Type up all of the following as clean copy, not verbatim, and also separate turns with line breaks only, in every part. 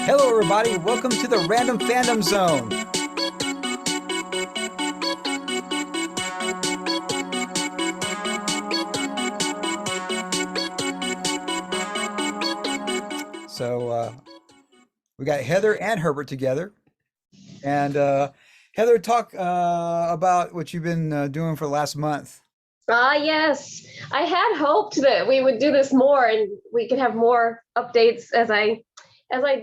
Hello, everybody. Welcome to the Random Fandom Zone. So we got Heather and Herbert together, and Heather, talk about what you've been doing for the last month.
Yes. I had hoped that we would do this more and we could have more updates as I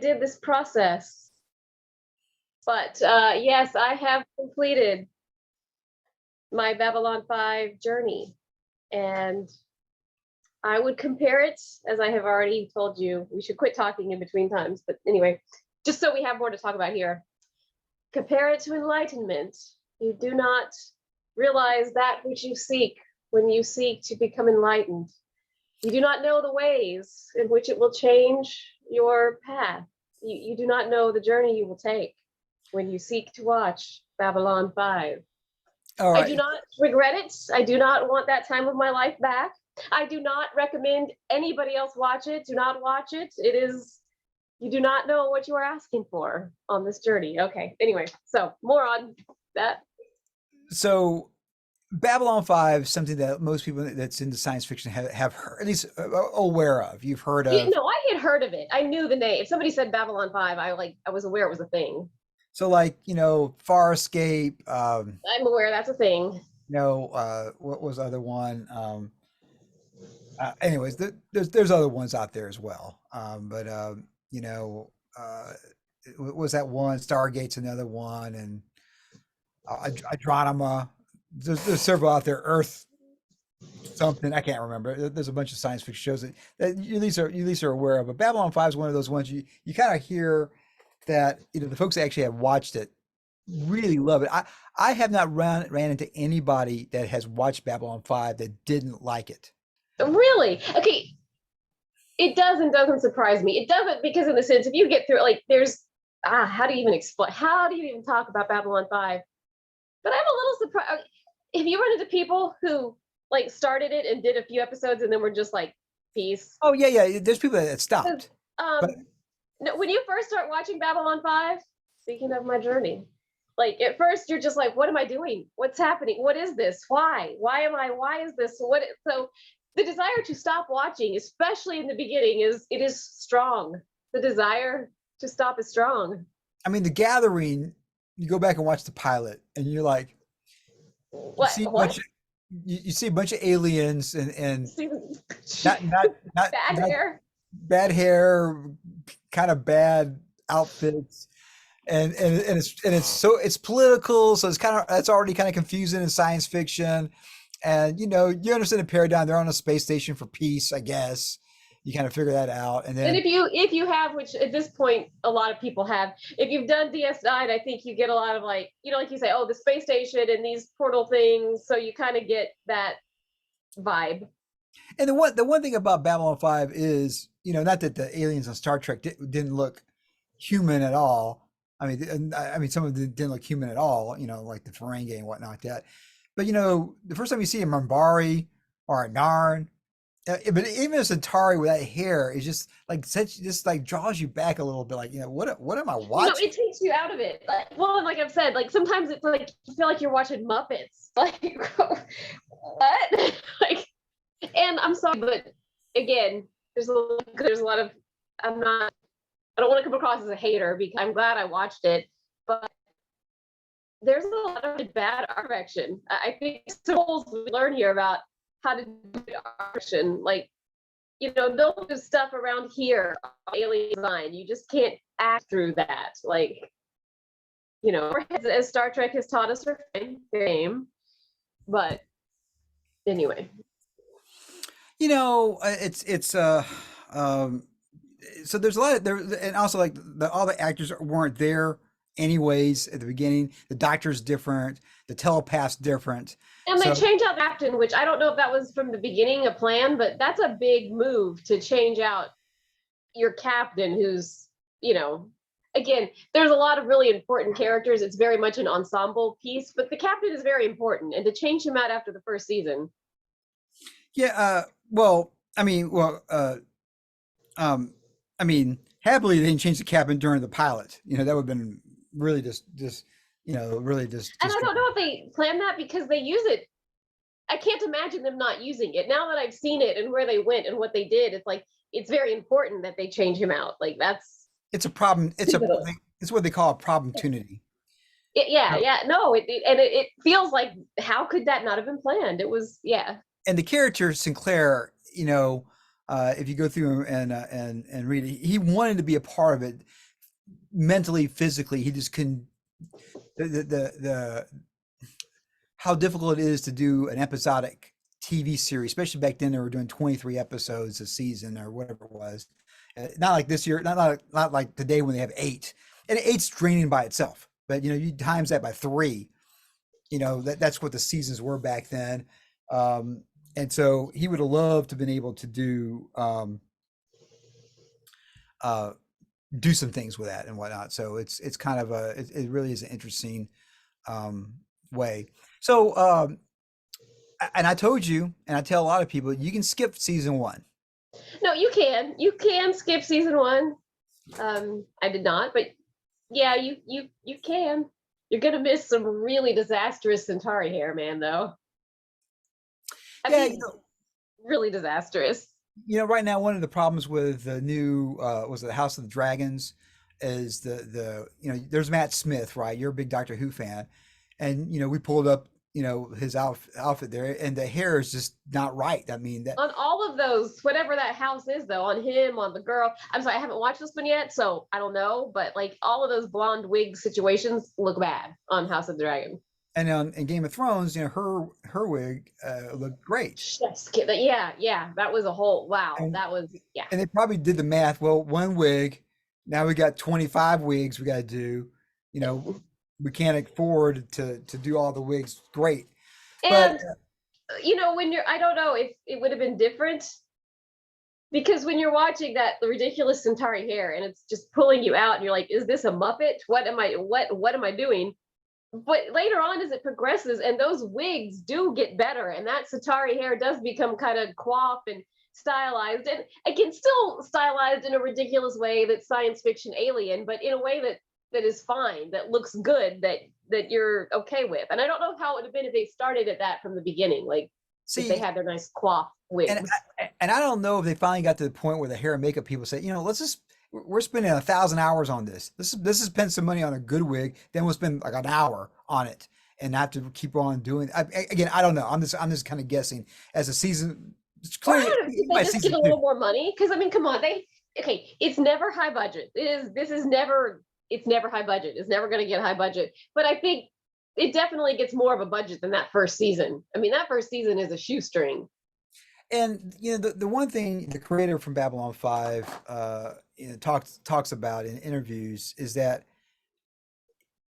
did this process. But yes, I have completed my Babylon 5 journey, and I would compare it, as I have already told you. We should quit talking in between times, but anyway, just so we have more to talk about here. Compare it to enlightenment. You do not realize that which you seek when you seek to become enlightened. You do not know the ways in which it will change your path. You do not know the journey you will take when you seek to watch Babylon 5.
All
I do
right.
not regret it. I do not want that time of my life back. I do not recommend anybody else watch it. Do not watch it. You do not know what you are asking for on this journey. Okay, anyway, so more on that.
So Babylon 5, something that most people that's into science fiction have heard, at least aware of. You've heard
You
of.
know, I had heard of it. I knew the name. If somebody said Babylon 5, I was aware it was a thing.
So, like, Farscape.
I'm aware that's a thing.
What was the other one? Anyways, there's other ones out there as well. But you know, was that one? Stargate's another one, and Adronima. There's several out there. Earth something I can't remember. There's a bunch of science fiction shows that you at least are aware of. But Babylon 5 is one of those ones you kind of hear that the folks that actually have watched it really love it. I have not ran into anybody that has watched Babylon 5 that didn't like it.
Really? Okay, it does and doesn't surprise me. It doesn't because in the sense if you get through like there's how do you even explain how do you even talk about Babylon 5? But I'm a little surprised. Have you run into people who like started it and did a few episodes and then were just like, peace?
Oh yeah, yeah. There's people that
'Cause,
stopped, but
no, when you first start watching Babylon 5, speaking of my journey, like at first you're just like, what am I doing? What's happening? What is this? Why is this? So the desire to stop watching, especially in the beginning, is strong. The desire to stop is strong.
I mean, The Gathering. You go back and watch the pilot, and you're like, you
What
see a bunch
what?
of you see a bunch of aliens and
See,
not not not
bad
not
hair.
bad hair, kind of bad outfits, and it's political, so it's already kind of confusing in science fiction, and you understand the paradigm. They're on a space station for peace, I guess. You kind of figure that out, and
And
then
if you have, which at this point a lot of people have, if you've done DS9, I think you get a lot of like, like you say, oh, the space station and these portal things. So you kind of get that vibe.
the one thing about Babylon 5 is, not that the aliens on Star Trek didn't look human at all. I mean, some of them didn't look human at all. Like the Ferengi and whatnot. That, but the first time you see a Mambari or a Narn, but even a Centauri with that hair is just like draws you back a little bit. Like, what am I watching?
It takes you out of it. Like, well, like I've said, like sometimes it's like you feel like you're watching Muppets. Like, what? Like, and I'm sorry, but again, there's a lot of I'm not I don't want to come across as a hater because I'm glad I watched it, but there's a lot of bad art direction. I think souls we learn here about how to do art direction. Like, they'll do stuff around here, alien design. You just can't act through that. Like, as Star Trek has taught us, are fame. But anyway,
It's um so there's a lot of there, and also like all the actors weren't there anyways at the beginning. The doctor's different, the telepath's different.
and they
So
change out the captain, which I don't know if that was from the beginning a plan, but that's a big move to change out your captain who's, again, there's a lot of really important characters. It's very much an ensemble piece, but the captain is very important. And to change him out after the first season.
yeah, well, I mean, um, I mean, Happily, they didn't change the cabin during the pilot. You know, that would have been really just really
And I
just.
don't know if they planned that because they use it. I can't imagine them not using it. Now that I've seen it and where they went and what they did, it's like it's very important that they change him out. Like that's
It's a problem.
pivotal.
It's what they call a problem opportunity.
Yeah, yeah. No, it feels like how could that not have been planned? It was yeah.
And the character Sinclair, if you go through and read it, he wanted to be a part of it mentally, physically. He just couldn't. The how difficult it is to do an episodic TV series, especially back then they were doing 23 episodes a season or whatever it was. Not like this year, not like today when they have eight. And eight's draining by itself. But you times that by three, that's what the seasons were back then. And so he would have loved to have been able to do some things with that and whatnot. So it's kind of it really is an interesting way. So and I told you, and I tell a lot of people, you can skip season 1.
No, you can. You can skip season 1. I did not, but yeah, you can. You're gonna miss some really disastrous Centauri hair, man, though. I
Yeah,
mean, really disastrous.
right now one of the problems with the new was it the House of the Dragons is there's Matt Smith, right? You're a big Doctor Who fan, and we pulled up his outfit there, and the hair is just not right. I mean that
On all of those, whatever that house is, though, on him, on the girl. I'm sorry, I haven't watched this one yet, so I don't know. But like all of those blonde wig situations look bad on House of the Dragon.
and in Game of Thrones, her wig looked great.
Yes, yeah, that was a whole wow.
And
That was yeah.
and they probably did the math. Well, one wig, now we got 25 wigs we got to do. You know, we can't afford to do all the wigs. Great, but
And when I don't know if it would have been different because when you're watching that ridiculous Centauri hair and it's just pulling you out and you're like, is this a Muppet? What am I doing? But later on as it progresses and those wigs do get better and that Centauri hair does become kind of coiffed and stylized and again still stylized in a ridiculous way that's science fiction alien, but in a way that is fine, that looks good, that you're okay with. And I don't know how it would have been if they started at that from the beginning, like if they
see,
had their nice coif wigs.
and I don't know if they finally got to the point where the hair and makeup people say, let's just we're spending 1,000 hours on this. This is spend some money on a good wig, then we'll spend like an hour on it and not to keep on doing. Again, I don't know. I'm just kind of guessing as a season. It's
Or I
clearly
don't know, did
by
they just get
season
a
two.
little more money? Because I mean, come on, it's never high budget. It's never high budget. It's never going to get high budget. But I think it definitely gets more of a budget than that first season. I mean, that first season is a shoestring.
And the one thing the creator from Babylon 5 talks about in interviews is that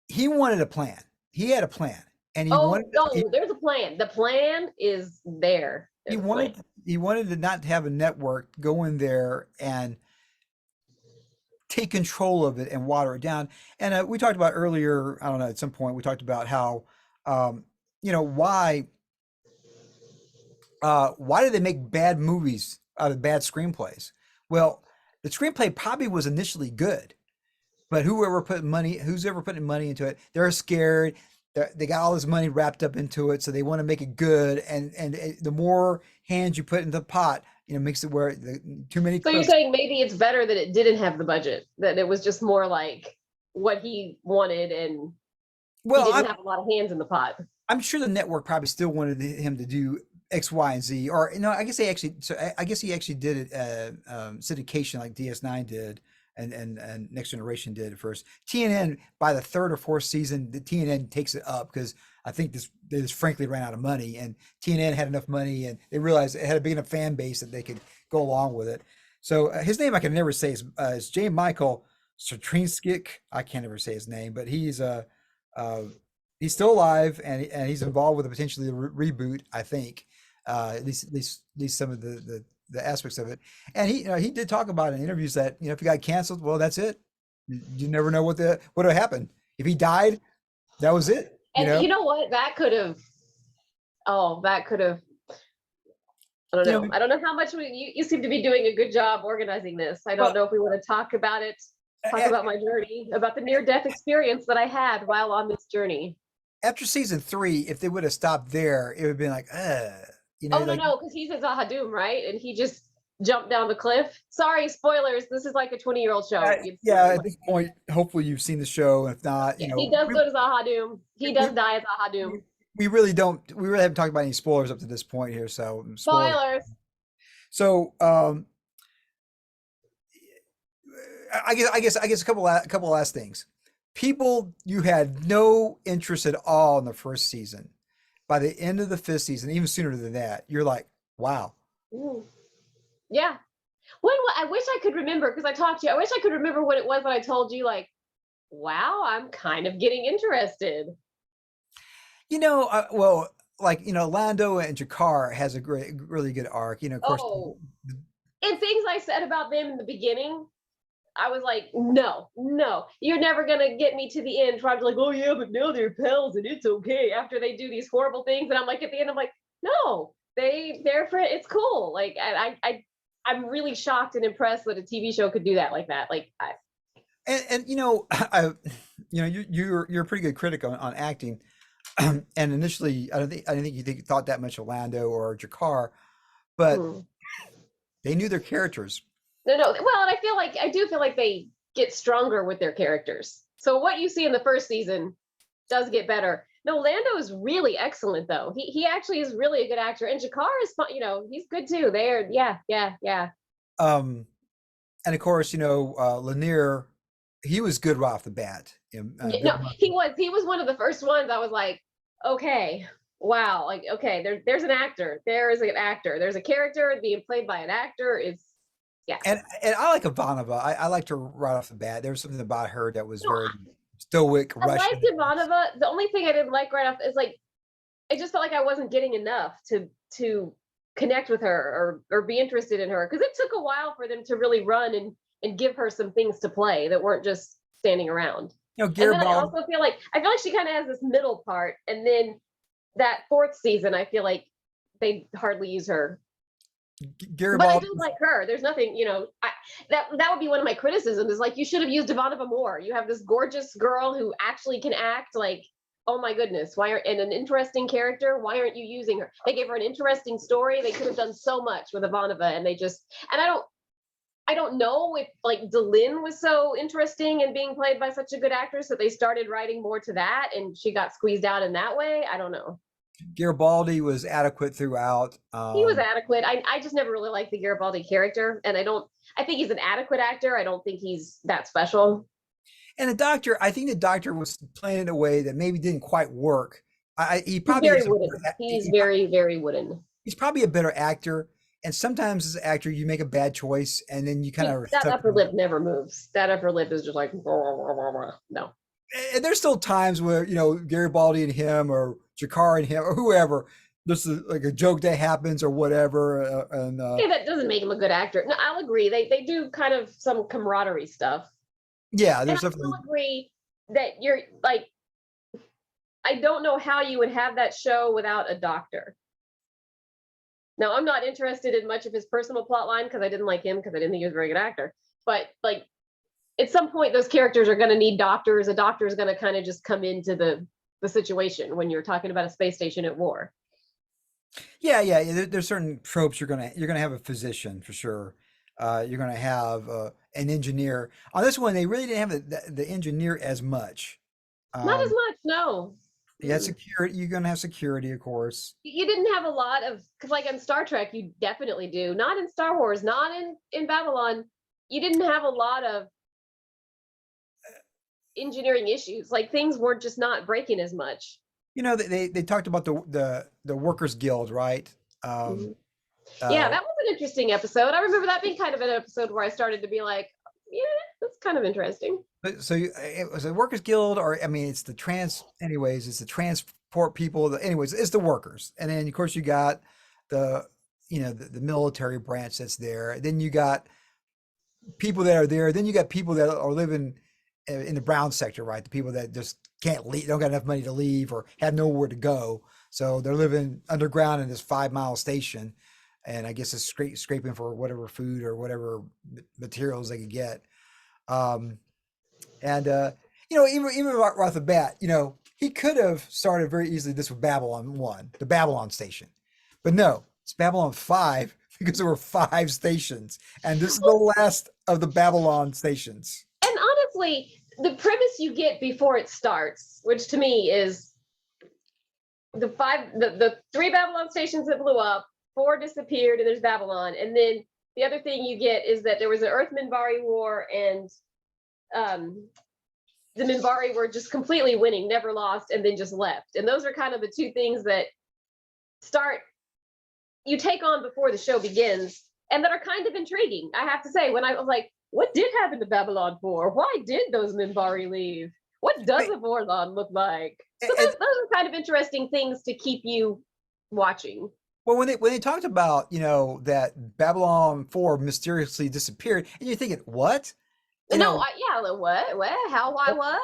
he wanted a plan. He had a plan, and
Oh no, there's a plan. The plan is there.
he
There's a plan.
wanted to not have a network go in there and take control of it and water it down. And we talked about earlier, I don't know, at some point we talked about how why did they make bad movies out of bad screenplays? Well, the screenplay probably was initially good, but who's ever putting money into it, they're scared. They got all this money wrapped up into it, so they want to make it good. And the more hands you put in the pot, makes it where too many.
So you're saying maybe it's better that it didn't have the budget, that it was just more like what he wanted, and he didn't have a lot of hands in the pot.
I'm sure the network probably still wanted him to do X, Y, and Z, or no, I guess they actually. So I guess he actually did it syndication like DS9 did, and Next Generation did at first. TNN by the 3rd or 4th season, the TNN takes it up because I think they just frankly ran out of money, and TNN had enough money, and they realized it had a big enough fan base that they could go along with it. So his name I can never say is J. Michael Straczynski. I can't ever say his name, but he's he's still alive, and he's involved with a potentially reboot. I think at least some of the aspects of it. And he did talk about in interviews that if he got canceled, well, that's it. You never know what would happen if he died. That was it.
And you know what? That could have. Oh, that could have. I don't
You
know.
know,
I don't know how much you seem to be doing a good job organizing this. I don't
well,
know if we want to talk about it, talk
a-
about my journey, about the near death experience that I had while on this journey.
after season 3, if they would have stopped there, it would have been like,
Oh no,
like
no, because he's a Zahadoom, right? And he just jumped down the cliff. Sorry, spoilers. This is like a 20-year-old show. You'd
yeah.
spoil
At
it.
this point, hopefully you've seen the show. If not,
Yeah, he does go to Zahadoom. He
we,
does die at
we
Zahadoom.
we really don't. We really haven't talked about any spoilers up to this point here. So spoilers.
Spoilers.
So I guess a couple last things. People you had no interest at all in the first season. By the end of the fifth season, even sooner than that, you're like, wow.
Ooh. Yeah. I wish I could remember because I talked to you. I wish I could remember what it was that I told you. Like, wow, I'm kind of getting interested.
Well, like Lando and Jakar has a really good arc. Of course,
Oh, and things I said about them in the beginning, I was like, no, no, you're never gonna get me to the end. Trying to like, oh yeah, but now they're pals and it's okay. After they do these horrible things, and I'm like, at the end, I'm like, no, they're friends. It's cool. Like I'm really shocked and impressed that a TV show could do that like that. Like
and I, you're a pretty good critic on acting. And initially, I didn't think thought that much of Lando or Jakar, but
hmm.
they knew their characters.
No, no. Well, and I do feel like they get stronger with their characters. So what you see in the first season does get better. No, Lando is really excellent though. He actually is really a good actor, and Jakar is fun. He's good too. They're yeah.
Um, and of course, Lanier, he was good right off the bat.
No, he was one of the first ones. I was like, okay, wow, like okay, there's an actor. There is an actor. There's a character being played by an actor. It's yeah.
And I like Ivanova. I liked her right off the bat. There was something about her that was
No,
very stoic,
I liked
Russian.
Ivanova. The only thing I didn't like right off is like I just felt like I wasn't getting enough to connect with her or be interested in her because it took a while for them to really run and give her some things to play that weren't just standing around. And then
Garibaldi.
I feel like she kind of has this middle part, and then that fourth season, I feel like they hardly use her. But I
Garibaldi.
do like her. There's nothing, that would be one of my criticisms is like you should have used Ivanova more. You have this gorgeous girl who actually can act like, oh my goodness, why aren't and an interesting character? Why aren't you using her? They gave her an interesting story. They could have done so much with Ivanova, and I don't know if like Delin was so interesting and being played by such a good actress that they started writing more to that, and she got squeezed out in that way. I don't know.
Garibaldi was adequate throughout.
He was adequate. I just never really liked the Garibaldi character, and I think he's an adequate actor. I don't think he's that special.
And I think the doctor was playing in a way that maybe didn't quite work. He
He's
probably
very
is
wooden. He's very, very wooden.
he's probably a better actor. And sometimes as an actor, you make a bad choice, and then you kind of
That
stuck.
upper lip never moves. That upper lip is just like no.
And there's still times where Garibaldi and him, or Jakar and him, or whoever. There's like a joke that happens or whatever, and
Yeah, that doesn't make him a good actor. No, I'll agree. They do kind of some camaraderie stuff.
yeah,
And
there's
I
definitely.
will agree that you're like, I don't know how you would have that show without a doctor. Now, I'm not interested in much of his personal plot line because I didn't like him because I didn't think he was a very good actor. But like, at some point, those characters are going to need doctors. A doctor is going to kind of just come into the situation when you're talking about a space station at war.
Yeah. There's certain tropes you're gonna have a physician for sure. You're gonna have an engineer. On this one, they really didn't have the engineer as much.
Not as
Um,
much, no.
yeah, security. You're gonna have security, of course.
You didn't have a lot of because like in Star Trek you definitely do, not in Star Wars, not in Babylon. You didn't have a lot of engineering issues, like things were just not breaking as much.
They talked about the workers guild, right?
Mhm.
Um,
Yeah,
uh,
that was an interesting episode. I remember that being kind of an episode where I started to be like, yeah, that's kind of interesting.
so it was a workers guild, or I mean, anyways, it's the transport people. Anyways, it's the workers, and then of course you got the the military branch that's there. Then you got people that are there. Then you got people that are living in the brown sector, right? The people that just can't leave, don't got enough money to leave, or have nowhere to go, so they're living underground in this 5 mile station. and I guess it's scraping for whatever food or whatever materials they could get. Um, and even right off the bat, he could have started very easily this with Babylon 1, the Babylon station. But no, it's Babylon 5 because there were 5 stations. And this is the last of the Babylon stations.
And honestly, the premise you get before it starts, which to me is the 3 Babylon stations that blew up, 4 disappeared, and there's Babylon. And then the other thing you get is that there was an Earth Minbari war, and the Minbari were just completely winning, never lost, and then just left. And those are kind of the 2 things that you take on before the show begins, and that are kind of intriguing. I have to say, when I was like, what did happen to Babylon 4? Why did those Minbari leave? What does a Vorlon look like? So those are kind of interesting things to keep you watching.
Well, when they talked about, that Babylon 4 mysteriously disappeared, and you're thinking, what?
What? How? Why? What?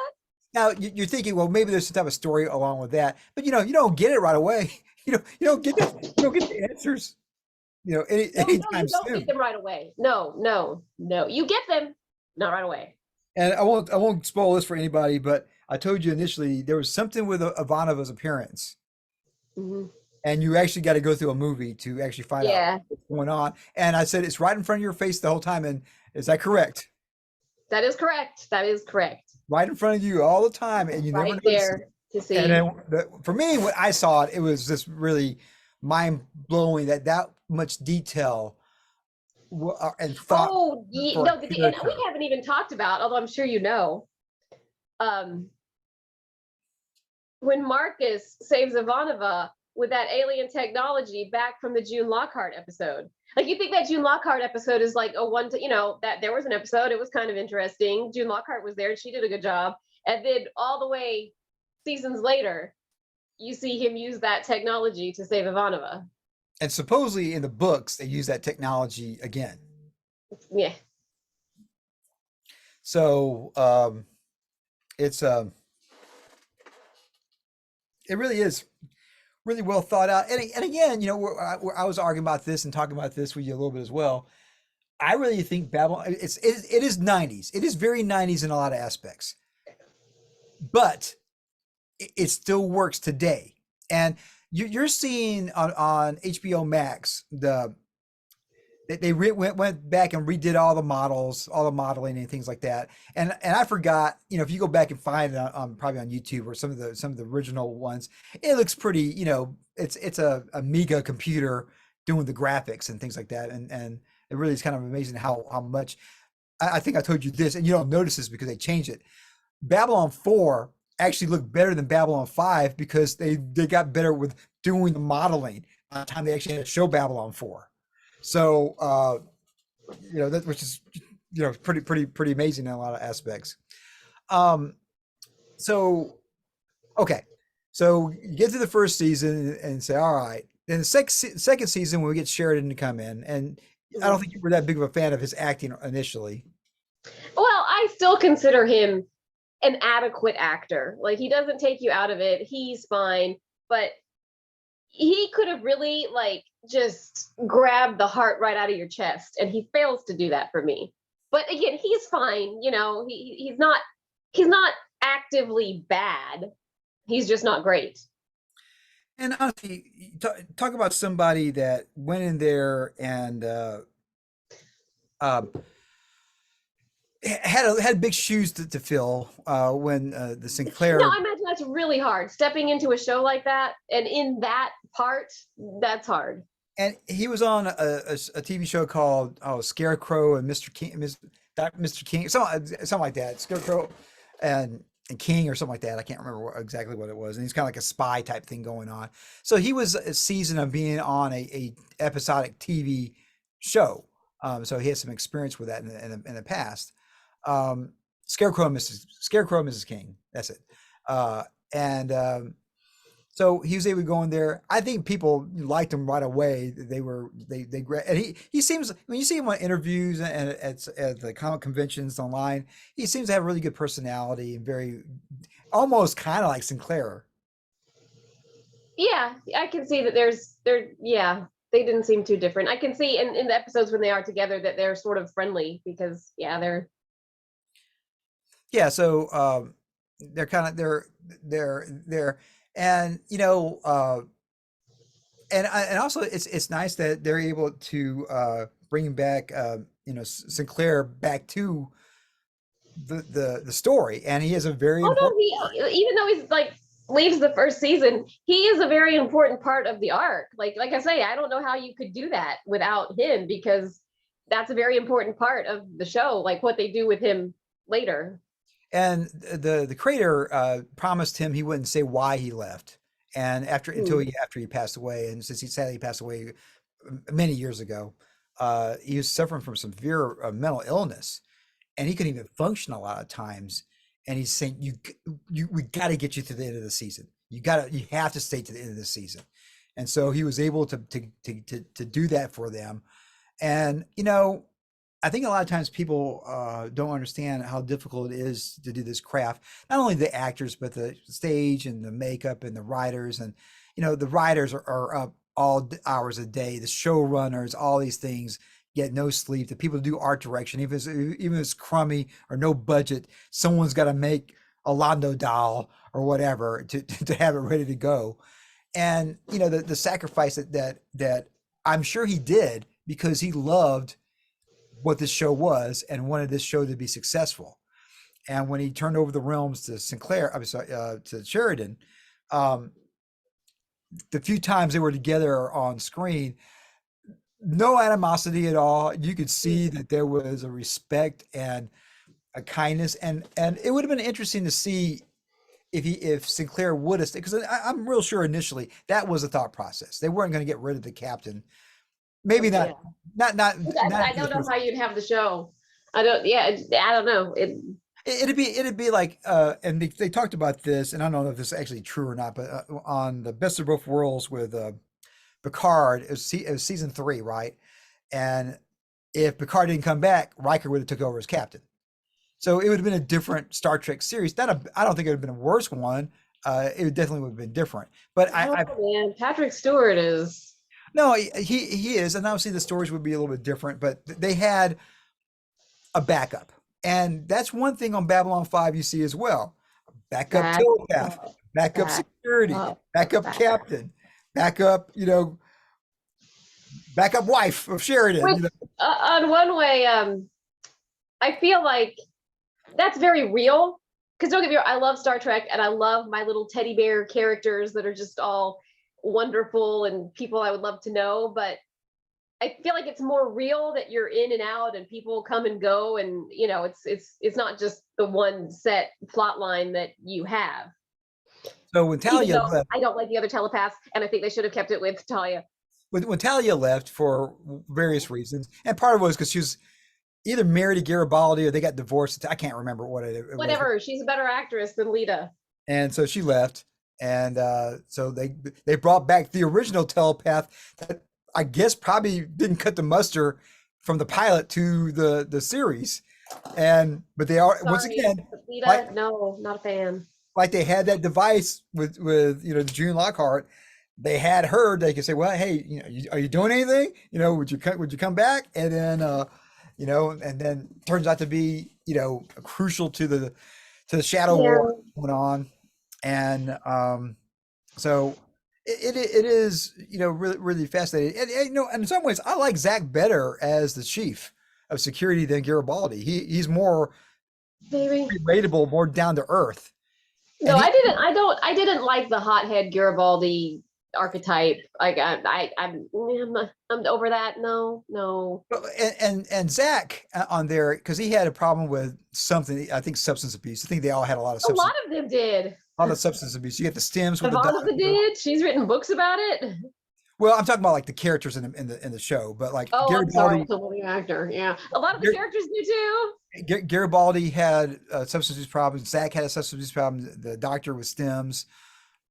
Now you're thinking, well, maybe there's some type of story along with that, but you don't get it right away. You don't get the answers. Anytime
you don't
soon.
get them right away. No. You get them, not right away.
And I won't spoil this for anybody, but I told you initially there was something with Ivanova's appearance, and you actually got to go through a movie to actually find out what's going on. And I said it's right in front of your face the whole time. And is that correct?
That is correct.
Right in front of you all the time, and you never notice
there to see.
And then for me, when I saw it, it was just really mind blowing that much detail and thought.
Oh, and we haven't even talked about, although I'm sure you know, when Marcus saves Ivanova with that alien technology back from the June Lockhart episode. Like, you think that June Lockhart episode is like that there was an episode, it was kind of interesting. June Lockhart was there, she did a good job. And then all the way seasons later, you see him use that technology to save Ivanova.
And supposedly in the books, they use that technology again.
Yeah.
So it's it really is really well thought out. And again, I was arguing about this and talking about this with you a little bit as well. I really think Babylon, it is 90s. It is very 90s in a lot of aspects, but it still works today. And you're seeing on HBO Max they went back and redid all the models, all the modeling and things like that. And I forgot, if you go back and find it on probably on YouTube or some of the original ones, it looks pretty, it's a Amiga computer doing the graphics and things like that. And it really is kind of amazing how much I think I told you this, and you don't notice this because they changed it. Babylon 4 actually looked better than Babylon 5 because they got better with doing the modeling by the time they actually had to show Babylon 4. So that, which is pretty amazing in a lot of aspects. So okay, so you get to the first season and say, all right. Then the second season, when we get Sheridan to come in, and I don't think you were that big of a fan of his acting initially.
Well, I still consider him an adequate actor. Like, he doesn't take you out of it. He's fine, but he could have really just grabbed the heart right out of your chest, and he fails to do that for me. But again, he's fine. He's not actively bad. He's just not great.
And honestly, talk about somebody that went in there and had big shoes to fill when the Sinclair.
No, I imagine that's really hard. Stepping into a show like that, and in that part, that's hard.
And he was on a TV show called Scarecrow and Mr. King, Mr. King, something like that. Scarecrow and King or something like that. I can't remember exactly what it was. And he's kind of like a spy type thing going on. So he was a season of being on a episodic TV show. So he has some experience with that in the past. Scarecrow and Mrs. King. That's it. So he was able to go in there. I think people liked him right away. And he seems, when you see him on interviews and at the comic conventions online, he seems to have a really good personality and very, almost kind of like Sinclair.
Yeah, I can see that yeah. they didn't seem too different. I can see in the episodes when they are together that they're sort of friendly because yeah, they're
Yeah, so they're kind of they're and and also it's nice that they're able to bring back Sinclair back to the story, and he is a very
oh no,
important part.
he even though he's like leaves the first season, he is a very important part of the arc. Like I say, I don't know how you could do that without him because that's a very important part of the show, like what they do with him later.
And the creator promised him he wouldn't say why he left, and after he passed away, and since he sadly passed away many years ago, he was suffering from some severe mental illness, and he couldn't even function a lot of times. And he's saying, we got to get you to the end of the season. You have to stay to the end of the season." And so he was able to do that for them. And I think a lot of times people don't understand how difficult it is to do this craft. Not only the actors, but the stage and the makeup and the writers. And the writers are up all hours a day. The showrunners, all these things, get no sleep. The people who do art direction, even if it's crummy or no budget, someone's got to make a Londo doll or whatever to have it ready to go. And the sacrifice that I'm sure he did because he loved what this show was and wanted this show to be successful. And when he turned over the realms to Sinclair, I'm sorry, to Sheridan, um, the few times they were together on screen, no animosity at all. You could see that there was a respect and a kindness, and it would have been interesting to see if Sinclair would have, because I'm real sure initially that was a thought process. They weren't going to get rid of the captain. Maybe
Yeah.
not
I don't know how you'd have the show. I don't. Yeah, I don't know.
It'd be like and they talked about this, and I don't know if this is actually true or not, but on the Best of Both Worlds with Picard, it was season 3, right? And if Picard didn't come back, Riker would have took over as captain. So it would have been a different Star Trek series. I don't think it would have been a worse one. It definitely would have been different. But
man, Patrick Stewart is.
No, he is, and obviously the stories would be a little bit different. But they had a backup, and that's one thing on Babylon 5 you see as well: backup telepath, backup security, backup captain, backup backup wife of Sheridan.
Which, on one way, I feel like that's very real. Because don't get me wrong, I love Star Trek and I love my little teddy bear characters that are just all wonderful and people I would love to know. But I feel like it's more real that you're in and out and people come and go, and it's not just the one set plot line that you have.
So when Talia left,
I don't like the other telepaths, and I think they should have kept it with Talia.
When Talia left for various reasons, and part of it was because she was either married to Garibaldi or they got divorced. I can't remember what it
Whatever.
was.
She's a better actress than Lita.
And so she left, and so they brought back the original telepath that I guess probably didn't cut the muster from the pilot to the series. But they are once again
Lita. No, not a fan.
Like they had that device with June Lockhart. They had her. They could say, "Well, hey, are you doing anything? Would you come back?" And then and then turns out to be crucial to the Shadow War going on, and so it is really really fascinating. And in some ways, I like Zach better as the chief of security than Garibaldi. He's more relatable, more down to earth.
No, I didn't like the hothead Garibaldi archetype. I'm over that. No.
And Zach on there, because he had a problem with something, I think substance abuse. I think they all had a lot of
substance. A lot of them did.
A lot of substance abuse. You get the stems with
the did. She's written books about it.
Well, I'm talking about like the characters in the show, but like
Garibaldi, the actor. Yeah, a lot of the characters do too.
Garibaldi had substance abuse problems. Zach had a substance abuse problem. The doctor with stems.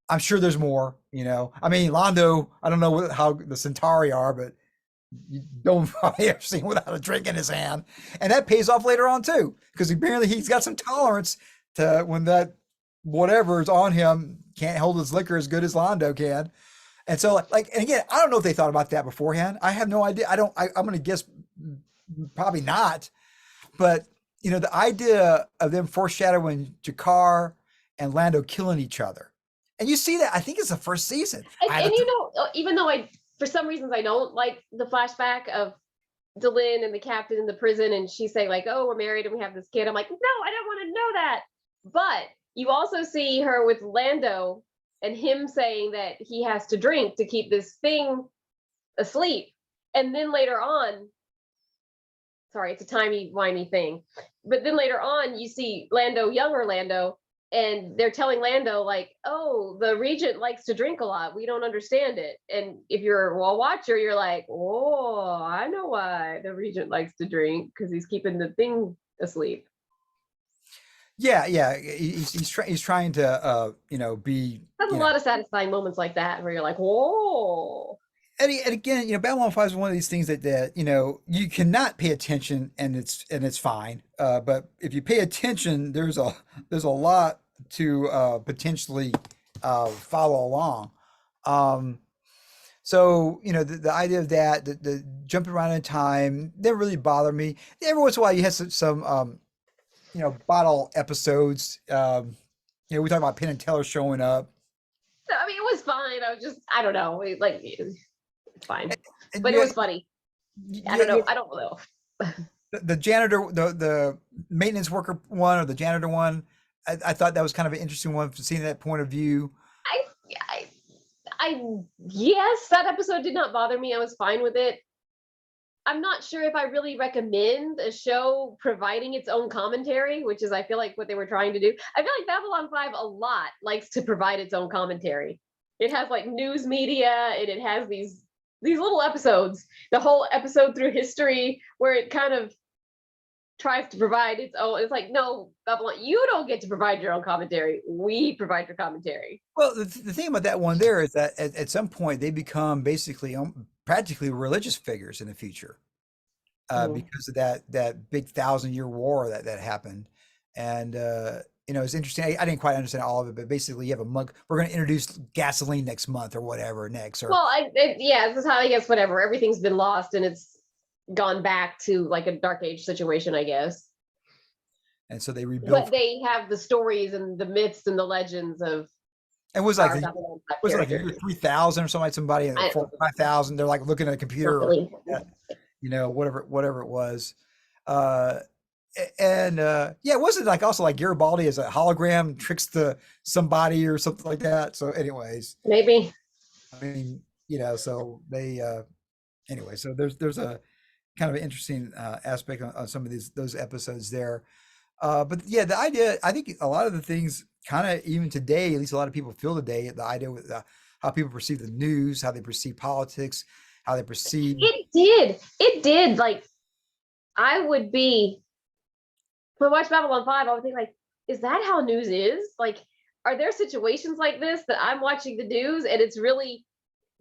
I'm sure there's more. I mean, Londo. I don't know how the Centauri are, but you don't probably ever see him without a drink in his hand, and that pays off later on too, because apparently he's got some tolerance to when that whatever is on him can't hold his liquor as good as Londo can. And so and again, I don't know if they thought about that beforehand. I have no idea. I'm going to guess probably not. But the idea of them foreshadowing Jakar and Lando killing each other, and you see that I think it's the first season.
And even though for some reasons I don't like the flashback of Delenn and the captain in the prison, and she's saying like, "Oh, we're married and we have this kid." I'm like, no, I don't want to know that. But you also see her with Lando and him saying that he has to drink to keep this thing asleep, and then later on, sorry, it's a timey-wimey thing. But then later on, you see younger Lando, and they're telling Lando, like, oh, the Regent likes to drink a lot. We don't understand it. And if you're a watcher, you're like, oh, I know why the Regent likes to drink, because he's keeping the thing asleep.
Yeah, yeah. He's trying to be.
There's a lot of satisfying moments like that where you're like, whoa.
And again, Babylon 5 is one of these things that you cannot pay attention, and it's fine. But if you pay attention, there's a lot to potentially follow along. So the idea of that, the jumping around in time, didn't really bother me. Every once in a while, you had some bottle episodes. We talk about Penn and Teller showing up.
I mean, it was fine. I don't know, like. It's fine,
And
but it was funny. I don't know. I don't know.
The janitor, the maintenance worker one, or the janitor one, I thought that was kind of an interesting one from seeing that point of view.
Yes, that episode did not bother me. I was fine with it. I'm not sure if I really recommend a show providing its own commentary, which is, I feel like, what they were trying to do. I feel like Babylon 5 a lot likes to provide its own commentary. It has like news media, and it has these little episodes, the whole episode through history, where it kind of tries to provide its own. It's like, no, Babylon, you don't get to provide your own commentary. We provide your commentary.
Well, the thing about that one there is that at some point they become basically practically religious figures in the future, because of that big 1,000-year war that happened. And it's interesting. I didn't quite understand all of it, but basically you have a monk. We're going to introduce gasoline next month or whatever next.
Well, this is how, I guess, whatever. Everything's been lost and it's gone back to like a dark age situation, I guess.
And so they rebuilt.
But they have the stories and the myths and the legends of.
It was like 3,000 or something, like somebody, and 5,000. They're like looking at a computer, whatever it was. It wasn't like also like Garibaldi as a hologram tricks somebody or something like that. So anyways,
maybe,
I mean, so they anyway, so there's a kind of an interesting aspect on some of those episodes there. But yeah, the idea, I think a lot of the things kind of even today, at least a lot of people feel today, the idea with how people perceive the news, how they perceive politics, how they perceive.
It did. Like, when I watch Babylon 5, I would think, like, is that how news is? Like, are there situations like this that I'm watching the news and it's really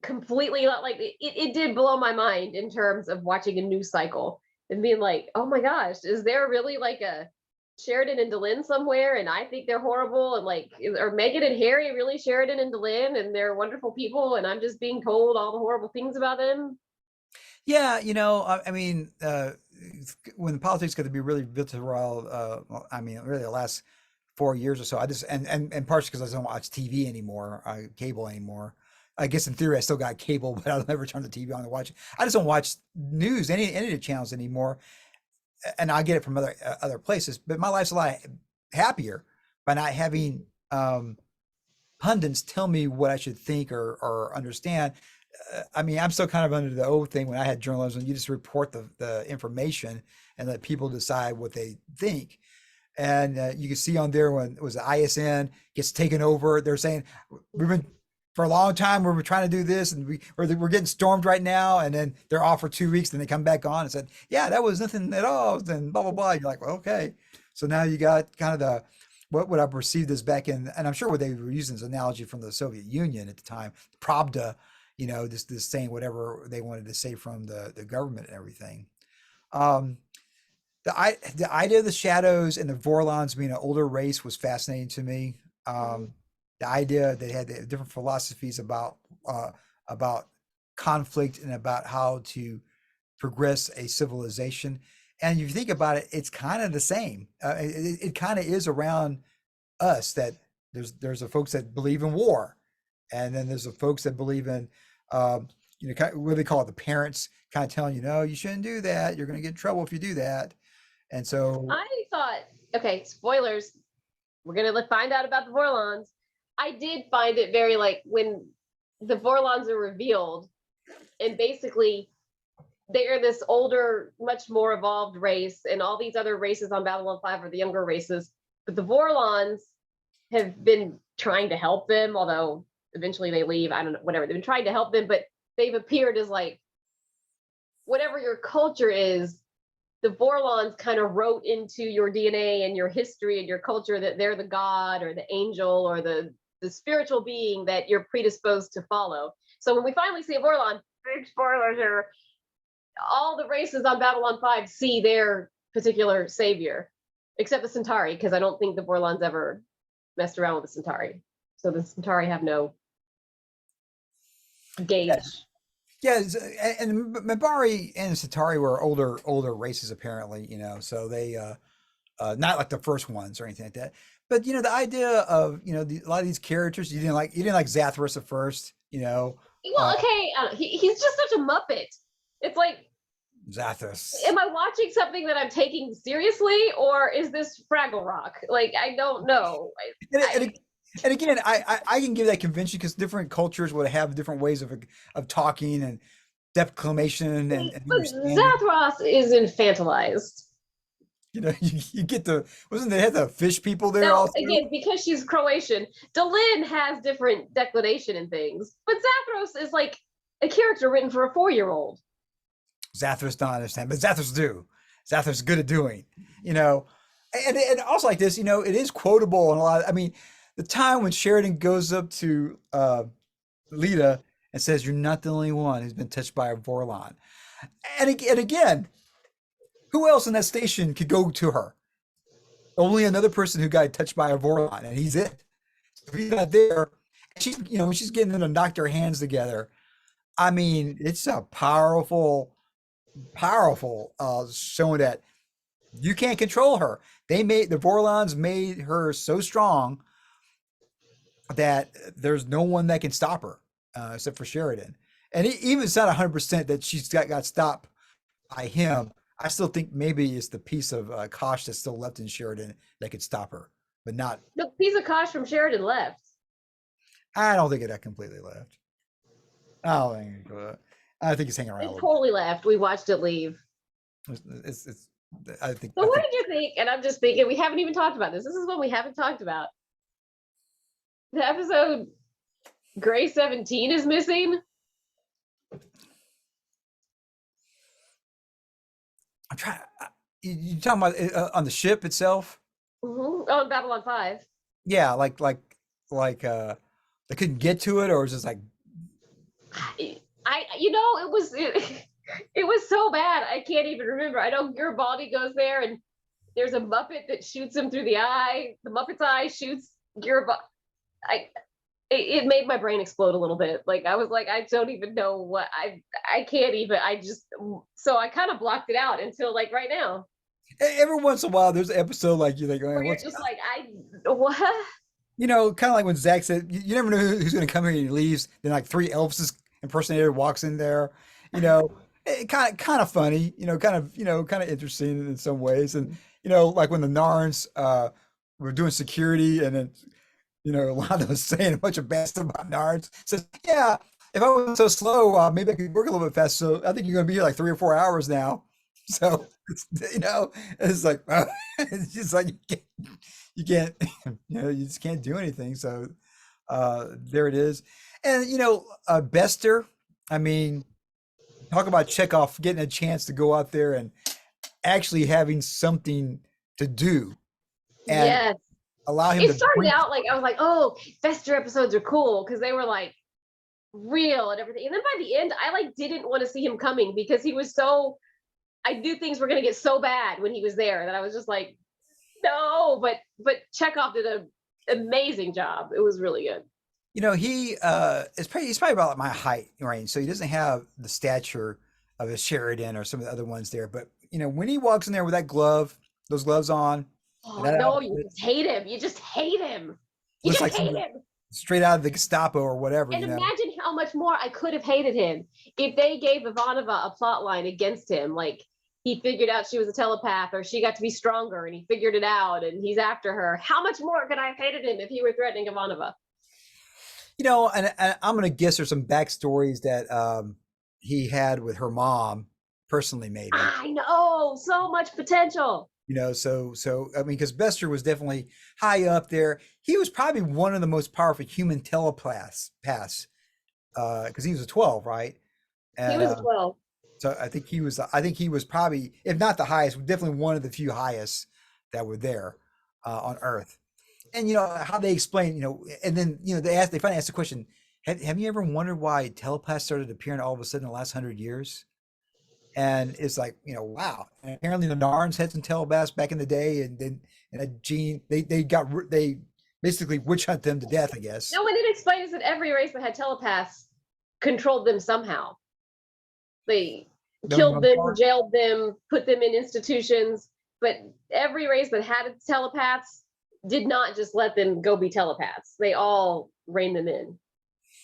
completely not like it did blow my mind in terms of watching a news cycle and being like, oh my gosh, is there really like a Sheridan and Delenn somewhere and I think they're horrible, and like, are Megan and Harry really Sheridan and Delenn and they're wonderful people and I'm just being told all the horrible things about them?
Yeah, I mean, when politics got to be really vitriol, I mean, really the last 4 years or so, I just and partially because I don't watch TV anymore, cable anymore. I guess in theory I still got cable, but I'll never turn the TV on to watch it. I just don't watch news, any of the channels anymore, and I get it from other places. But my life's a lot happier by not having pundits tell me what I should think or understand. I mean, I'm still kind of under the old thing when I had journalism. You just report the information and let people decide what they think. And you can see on there when it was the ISN gets taken over, they're saying, we've been for a long time, we're trying to do this, and we're getting stormed right now. And then they're off for 2 weeks, then they come back on and said, yeah, that was nothing at all. Then blah, blah, blah. You're like, well, okay. So now you got kind of what I perceived as back in, and I'm sure what they were using as an analogy from the Soviet Union at the time, Pravda, this saying whatever they wanted to say from the government and everything. The idea of the Shadows and the Vorlons being an older race was fascinating to me. The idea they had different philosophies about about conflict and about how to progress a civilization. And if you think about it, it's kind of the same. It kind of is around us that there's the folks that believe in war, and then there's the folks that believe in kind of, what they call it, the parents kind of telling you, no, you shouldn't do that. You're going to get in trouble if you do that. And so,
I thought, okay, spoilers. We're gonna find out about the Vorlons. I did find it very like when the Vorlons are revealed, and basically they're this older, much more evolved race, and all these other races on Babylon 5 are the younger races. But the Vorlons have been trying to help them, although eventually they leave. I don't know, whatever. They've been trying to help them, but they've appeared as like, whatever your culture is, the Vorlons kind of wrote into your DNA and your history and your culture that they're the god or the angel or the spiritual being that you're predisposed to follow. So when we finally see a Vorlon, big spoilers here, all the races on Babylon 5 see their particular savior, except the Centauri, because I don't think the Vorlons ever messed around with the Centauri. So the Centauri have no gauge.
yeah, and Mabari and Centauri were older races apparently, so they not like the first ones or anything like that. But the idea of a lot of these characters you didn't like Zathras at first,
Well, okay, he's just such a Muppet. It's like,
Zathras.
am I watching something that I'm taking seriously, or is this Fraggle Rock? Like, I don't know.
And again, I can give that convention because different cultures would have different ways of talking and declamation and
But Zathras is infantilized.
you get wasn't they had the fish people there
Now,
also?
again, because she's Croatian, Delin has different declination and things, but Zathras is like a character written for a 4-year-old.
Zathras don't understand, but Zathras do. Zathras is good at doing, and also like this, it is quotable and a lot. I mean, the time when Sheridan goes up to Lita and says, "You're not the only one who's been touched by a Vorlon," and again, who else in that station could go to her? Only another person who got touched by a Vorlon, and he's it. If he's not there, she's when she's getting them to knock their hands together. I mean, it's a powerful showing that you can't control her. The Vorlons made her so strong that there's no one that can stop her except for Sheridan. And even it's not 100% that she's got stopped by him. I still think maybe it's the piece of Kosh that's still left in Sheridan that could stop her, but not.
The piece of Kosh from Sheridan left.
I don't think it completely left. I think it's hanging around.
It totally left. We watched it leave.
It's I think.
So what did you think? And I'm just thinking, we haven't even talked about this. This is what we haven't talked about. The episode Gray 17 is missing.
I'm trying. You talking about on the ship itself?
Mm-hmm. On Babylon 5.
Yeah, like they couldn't get to it, or was just like
it was so bad I can't even remember. I know Garibaldi goes there and there's a Muppet that shoots him through the eye. The Muppet's eye shoots Garibaldi. It made my brain explode a little bit. Like I was like, I don't even know what I can't even. So I kind of blocked it out until like right now.
Every once in a while, there's an episode like you think,
where you're just like, what?
Kind of like when Zach said, you never know who's going to come here and he leaves. Then like 3 Elvis impersonator walks in there. It kind of funny. Kind of interesting in some ways. And like when the Narns were doing security, and then Lana was saying a bunch of bad stuff about Narns. Says, yeah, if I wasn't so slow, maybe I could work a little bit fast. So I think you're going to be here like 3 or 4 hours now. So it's like it's just like you can't you just can't do anything. So there it is. And Bester, I mean, talk about Chekhov getting a chance to go out there and actually having something to do. And
yes.
Allow him.
It started out like I was like, oh, Fester episodes are cool because they were like real and everything. And then by the end, I like didn't want to see him coming because he was so. I knew things were going to get so bad when he was there that I was just like, no. But Chekhov did an amazing job. It was really good.
he's probably about my height range, so he doesn't have the stature of a Sheridan or some of the other ones there. But when he walks in there with that glove, those gloves on, and
Oh
that
no, you
outfit,
just hate him. You just hate him. You
looks
just
like
hate
something
him.
straight out of the Gestapo or whatever.
And imagine how much more I could have hated him if they gave Ivanova a plot line against him. Like he figured out she was a telepath or she got to be stronger and he figured it out and he's after her. How much more could I have hated him if he were threatening Ivanova?
And I'm gonna guess there's some backstories that he had with her mom personally, maybe.
I know, so much potential.
So I mean, because Bester was definitely high up there. He was probably one of the most powerful human telepaths, because he was a 12, right?
He
And
was 12.
so I think he was probably, if not the highest, definitely one of the few highest that were there on Earth. And how they explain, and then they finally asked the question, have you ever wondered why telepaths started appearing all of a sudden in the last 100 years? And it's like, wow. And apparently the Narns had some telepaths back in the day, and then and a gene they basically witch hunt them to death, I guess.
No, what it explains is that every race that had telepaths controlled them somehow. They killed them, jailed them, put them in institutions. But every race that had telepaths did not just let them go be telepaths. They all reined them in.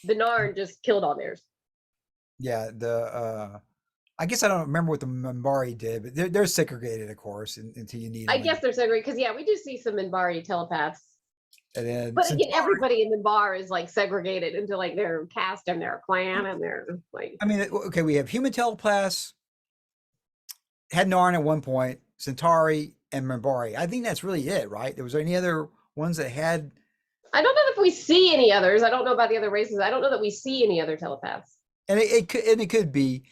The Narn just killed all theirs.
Yeah, I guess I don't remember what the Minbari did, but they're segregated, of course, until you need them.
I guess they're segregated because we do see some Minbari telepaths.
And then,
but again, everybody in Minbar is like segregated into like their caste and their clan and their like.
I mean, okay, we have human telepaths, had Narn at one point, Centauri, and Minbari. I think that's really it, right? Was there any other ones that had?
I don't know if we see any others. I don't know about the other races. I don't know that we see any other telepaths.
And it could be,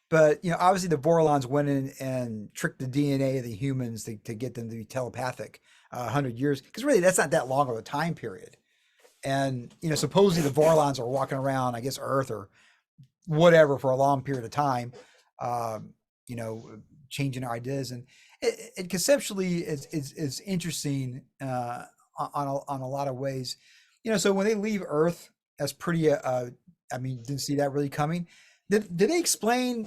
but obviously the Vorlons went in and tricked the DNA of the humans to get them to be telepathic 100 years, because really that's not that long of a time period. And supposedly the Vorlons are walking around, I guess, Earth or whatever for a long period of time, changing our ideas, and it conceptually is interesting on a lot of ways. So when they leave Earth, that's pretty. I mean, didn't see that really coming. Did they explain?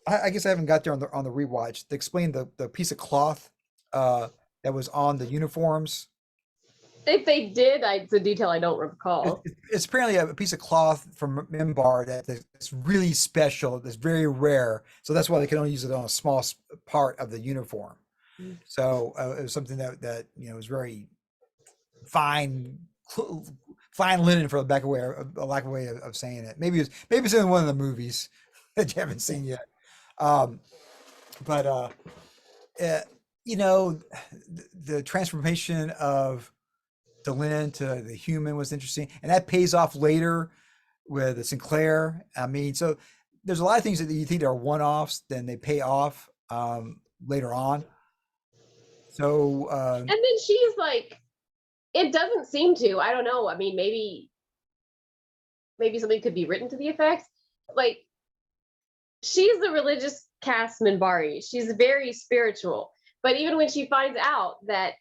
I guess I haven't got there on the rewatch. They explained the piece of cloth that was on the uniforms.
If they did, it's a detail I don't recall.
It's apparently a piece of cloth from Minbar that's really special. That's very rare. So that's why they can only use it on a small part of the uniform. So it was something that was very fine linen, for a lack of way of saying it. Maybe it's in one of the movies that you haven't seen yet. But the transformation of the linen to the human was interesting, and that pays off later with the Sinclair. I mean, so there's a lot of things that you think are one-offs, then they pay off later on. So
and then she's like, it doesn't seem to. I don't know. I mean, maybe something could be written to the effect. Like, she's the religious caste Minbari. She's very spiritual. But even when she finds out that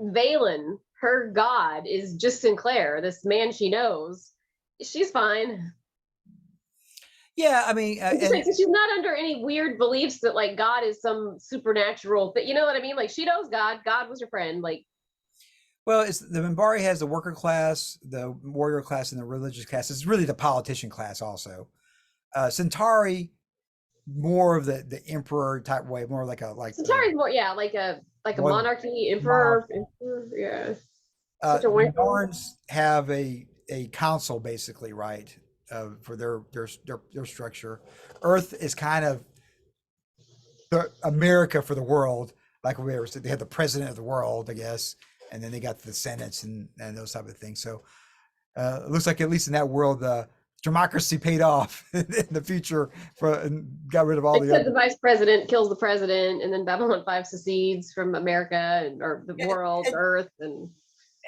Valen, her god, is just Sinclair, this man she knows, she's fine.
Yeah, I mean,
she's not under any weird beliefs that like God is some supernatural thing. You know what I mean? Like, she knows God. God was her friend. Like,
well, it's the Minbari has the worker class, the warrior class, and the religious class. It's really the politician class also. Centauri, more of the emperor type way, more like
Centauri's more, like a monarchy, emperor, yeah.
Narns have a council, basically, right, for their structure. Earth is kind of the America for the world, like we ever said. They had the president of the world, I guess, and then they got the senates and those type of things. So it looks like, at least in that world, democracy paid off in the future and got rid of all the
vice president kills the president, and then Babylon 5 secedes from America or the world, Earth, and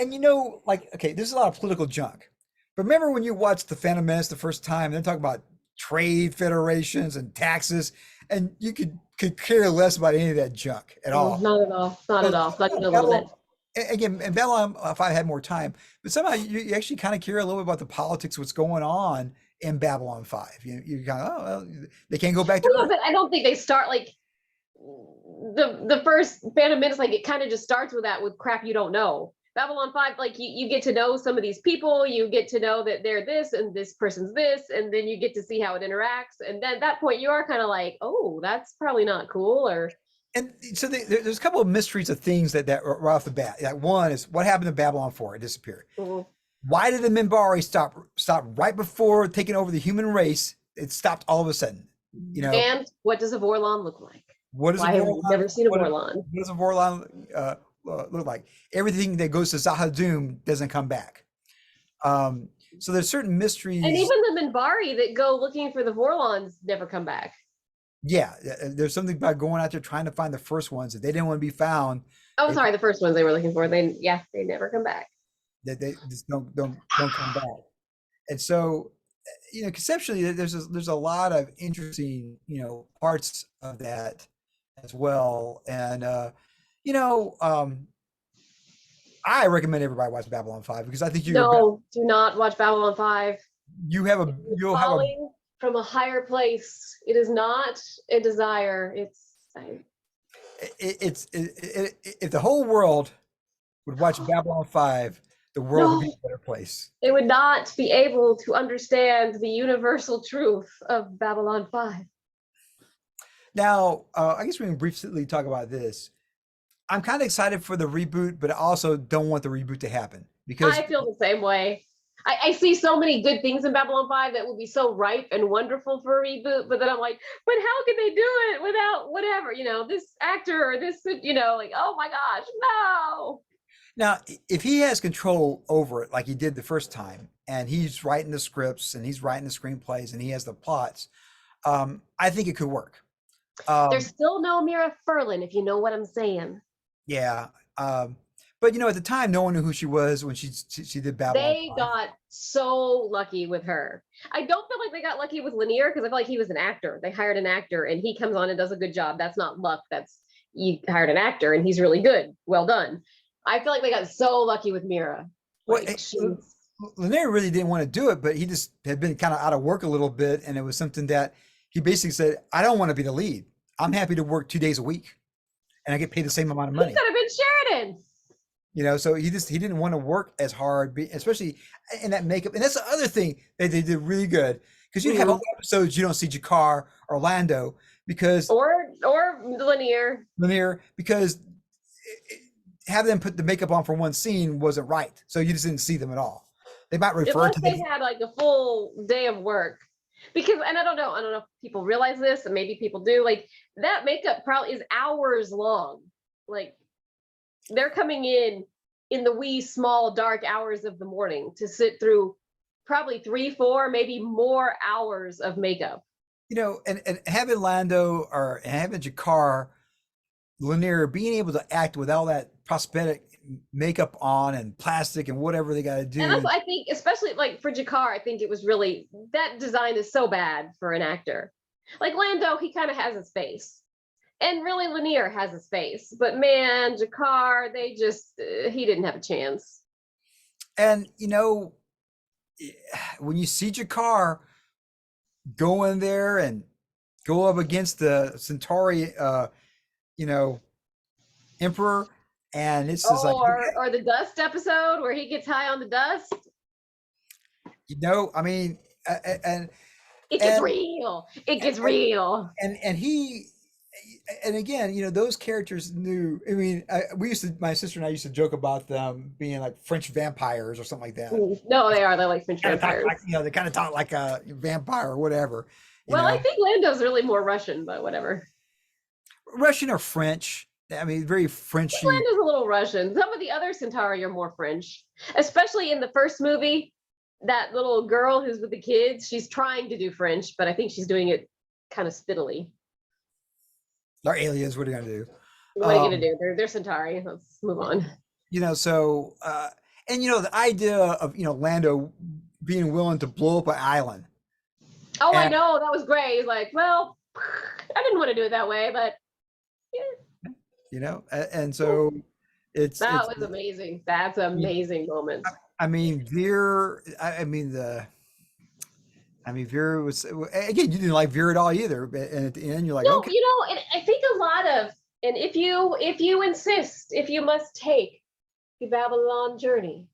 okay, there's a lot of political junk. But remember when you watched the Phantom Menace the first time, they're talking about trade federations and taxes, and you could care less about any of that junk at all.
Not at all. Not at all. Not even a little bit.
again, and Babylon 5 had more time, but somehow you actually kind of care a little bit about the politics, what's going on in Babylon 5. You kind of, oh, well, they can't go back to
Well, yeah,
Earth.
but I don't think they start like the first Phantom Menace. Like it kind of just starts with that with crap you don't know. Babylon 5, like you get to know some of these people, you get to know that they're this and this person's this, and then you get to see how it interacts. And then at that point, you are kind of like, oh, that's probably not cool. Or
And so there's a couple of mysteries of things that right off the bat. Like one is what happened to Babylon 4? It disappeared.
Mhm.
Why did the Minbari stop right before taking over the human race? It stopped all of a sudden. You know,
And what does a Vorlon look like?
what is a
Why have we
Vorlon?
never seen a
What,
Vorlon?
what does a Vorlon look like? Everything that goes to Zahadum doesn't come back. So there's certain
And
mysteries.
even the Minbari that go looking for the Vorlons never come back.
Yeah, there's something about going out there trying to find the first ones. If they didn't want to be found,
Oh,
they
sorry, the first ones they were looking for. They never come back.
they just don't come back. And so, conceptually, there's a lot of interesting, parts of that as well. And you know, um, I recommend everybody watch Babylon 5 because I think
No, do not watch Babylon 5.
you'll have a
Falling from a higher place. It is not a desire.
if the whole world would watch Babylon 5, the world would be
No,
a better place.
they would not be able to understand the universal truth of Babylon 5.
Now, I guess we can briefly talk about this. I'm kind of excited for the reboot, but I also don't want the reboot to happen because
I feel the same way. I see so many good things in Babylon 5 that would be so ripe and wonderful for a reboot, but then I'm like, but how can they do it without whatever, this actor or this, like, oh my gosh, no.
now if he has control over it like he did the first time, and he's writing the scripts and he's writing the screenplays and he has the plots, I think it could work.
There's
Um,
still no Mira Furlan, if you know what I'm saying.
yeah, but at the time, no one knew who she was when she did Babylon
They
5.
got so lucky with her. I don't feel like they got lucky with Lanier because I feel like he was an actor. They hired an actor and he comes on and does a good job. That's not luck. That's you hired an actor and he's really good. Well done. I feel like they got so lucky with Mira.
Well,
Like
Lanier really didn't want to do it, but he just had been kind of out of work a little bit, and it was something that he basically said, "I don't want to be the lead. I'm happy to work 2 days a week, and I get paid the same amount of
he
money."
could have been Sheridan.
So he didn't want to work as hard, especially in that makeup. And that's the other thing that they did really good, because you have
Mhm.
episodes you don't see Jakar or Lando because
Or Lanier.
Lanier because have them put the makeup on for one scene wasn't right, so you just didn't see them at all. They might refer
Unless
to
they
them.
had like a full day of work. Because and I don't know if people realize this, and maybe people do, like that makeup probably is hours long. Like they're coming in the wee small dark hours of the morning to sit through probably 3 4 maybe more hours of makeup.
And having Lando or having Jakar, Lanier being able to act with all that prosthetic makeup on and plastic and whatever they got to
And
do.
that's I think especially like for Jakar, I think it was really that design is so bad for an actor. Like Lando, he kind of has his face. And really Lanier has his face. But man, Jakar, they just he didn't have a chance.
And when you see Jakar go in there and go up against the Centauri, you know, Emperor, and it's just like,
Or the dust episode where he gets high on the dust.
I mean, and
It gets
and
real. It
and
gets real.
and he, and again, those characters knew. I mean, my sister and I used to joke about them being like French vampires or something like that.
No, they are. They're like French
Kind of talk
vampires.
like, they kind of talk like a vampire or whatever.
Well, I think Lando's really more Russian, but whatever.
Russian or French. I mean, very Frenchy.
Lando's a little Russian. Some of the other Centauri are more French, especially in the first movie. That little girl who's with the kids, she's trying to do French, but I think she's doing it kind of spittily.
They're aliens. What are you gonna do?
What are you gonna do? They're Centauri. Let's move on.
So and the idea of Lando being willing to blow up an island.
Oh, I
And,
know that was great. He's like, well, I didn't want to do it that way, but yeah.
and so
That
It's
was amazing. That's an amazing moment.
I mean Veer. I mean the. I mean Veer was again. You didn't like Veer at all either, and at the end you're like,
No,
okay.
and I think a lot of, and if you insist, if you must take the Babylon journey,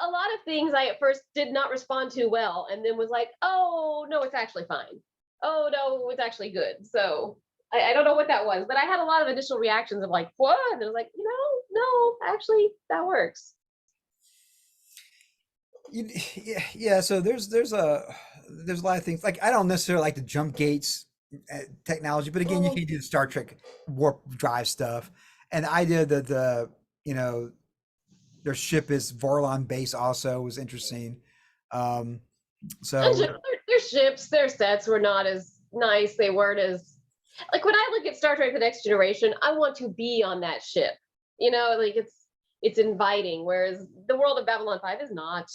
a lot of things I at first did not respond to well, and then was like, oh no, it's actually fine. Oh no, it's actually good. So I don't know what that was, but I had a lot of initial reactions of like, what? And I was like, no, actually that works.
Yeah, so there's a lot of things like I don't necessarily like the jump gates technology, but again, you
Mm.
can do the Star Trek warp drive stuff, and the idea that you know their ship is Vorlon base also was interesting. Um,
And
so
their ships, their sets were not as nice. They weren't as like when I look at Star Trek: The Next Generation, I want to be on that ship. Like it's inviting, whereas the world of Babylon 5 is not.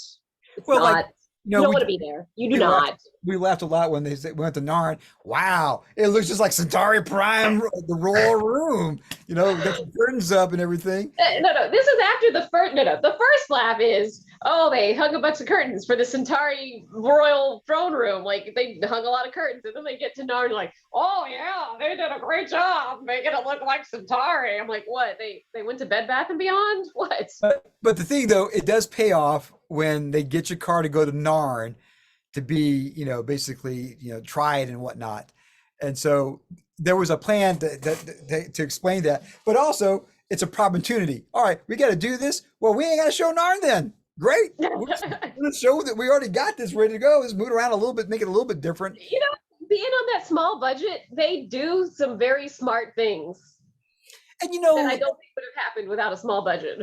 It's
well, like
not. You
we
don't want to be there. You do
we laughed
not.
we laughed a lot when they said we went to Narn. Wow, it looks just like Centauri Prime, the royal room. We got the curtains up and everything.
No. This is after the first. No. The first laugh is, oh, they hung a bunch of curtains for the Centauri royal throne room. Like they hung a lot of curtains, and then they get to Narn, like, oh yeah, they did a great job making it look like Centauri. I'm like, what? They went to Bed Bath and Beyond? What?
But the thing though, it does pay off when they get your car to go to Narn to be, basically, tried and whatnot. And so there was a plan to explain that, but also it's a opportunity. All right, we got to do this. Well, we ain't got to show Narn then. Great. Let's show that we already got this ready to go. Let's move it around a little bit, make it a little bit different.
Being on that small budget, they do some very smart things
And
that I don't think would have happened without a small budget.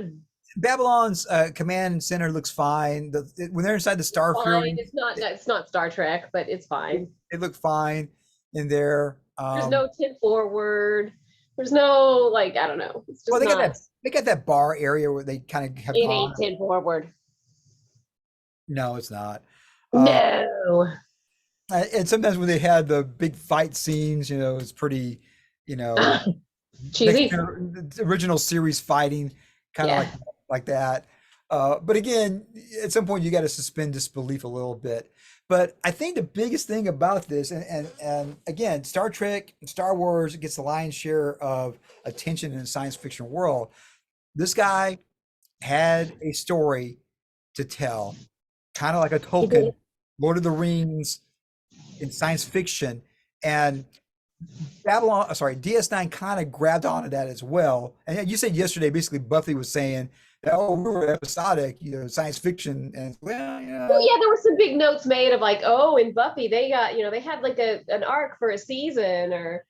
Babylon's command center looks fine. When they're inside the Star
Fine.
Fury,
It's not Star Trek, but it's fine.
they look fine in there.
There's no tip forward. There's no like, I don't know. It's
Well,
just not.
they got that bar area where they kind of have
It
gone.
ain't tip forward.
No, it's not. Uh,
No.
and sometimes when they had the big fight scenes, it's pretty, you know,
Cheesy.
original series fighting, kind of
Yeah.
like that. But again, at some point you got to suspend disbelief a little bit. But I think the biggest thing about this, and again, Star Trek and Star Wars gets the lion's share of attention in the science fiction world. This guy had a story to tell, kind of like a Tolkien, Lord of the Rings in science fiction, and DS9 kind of grabbed onto that as well. And you said yesterday, basically, Buffy was saying that, oh, we were episodic, science fiction, and well,
Well, yeah, there were some big notes made of like, oh, in Buffy, they got, they had like an arc for a season, or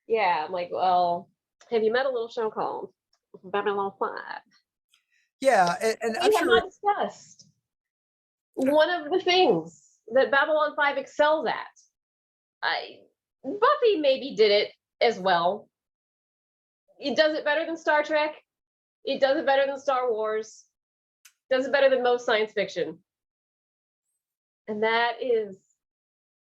yeah. I'm like, well, have you met a little show called Babylon 5?
yeah, and I'm
We have
sure.
not discussed one of the things that Babylon 5 excels at. Buffy maybe did it as well. It does it better than Star Trek. It does it better than Star Wars. It does it better than most science fiction. And that is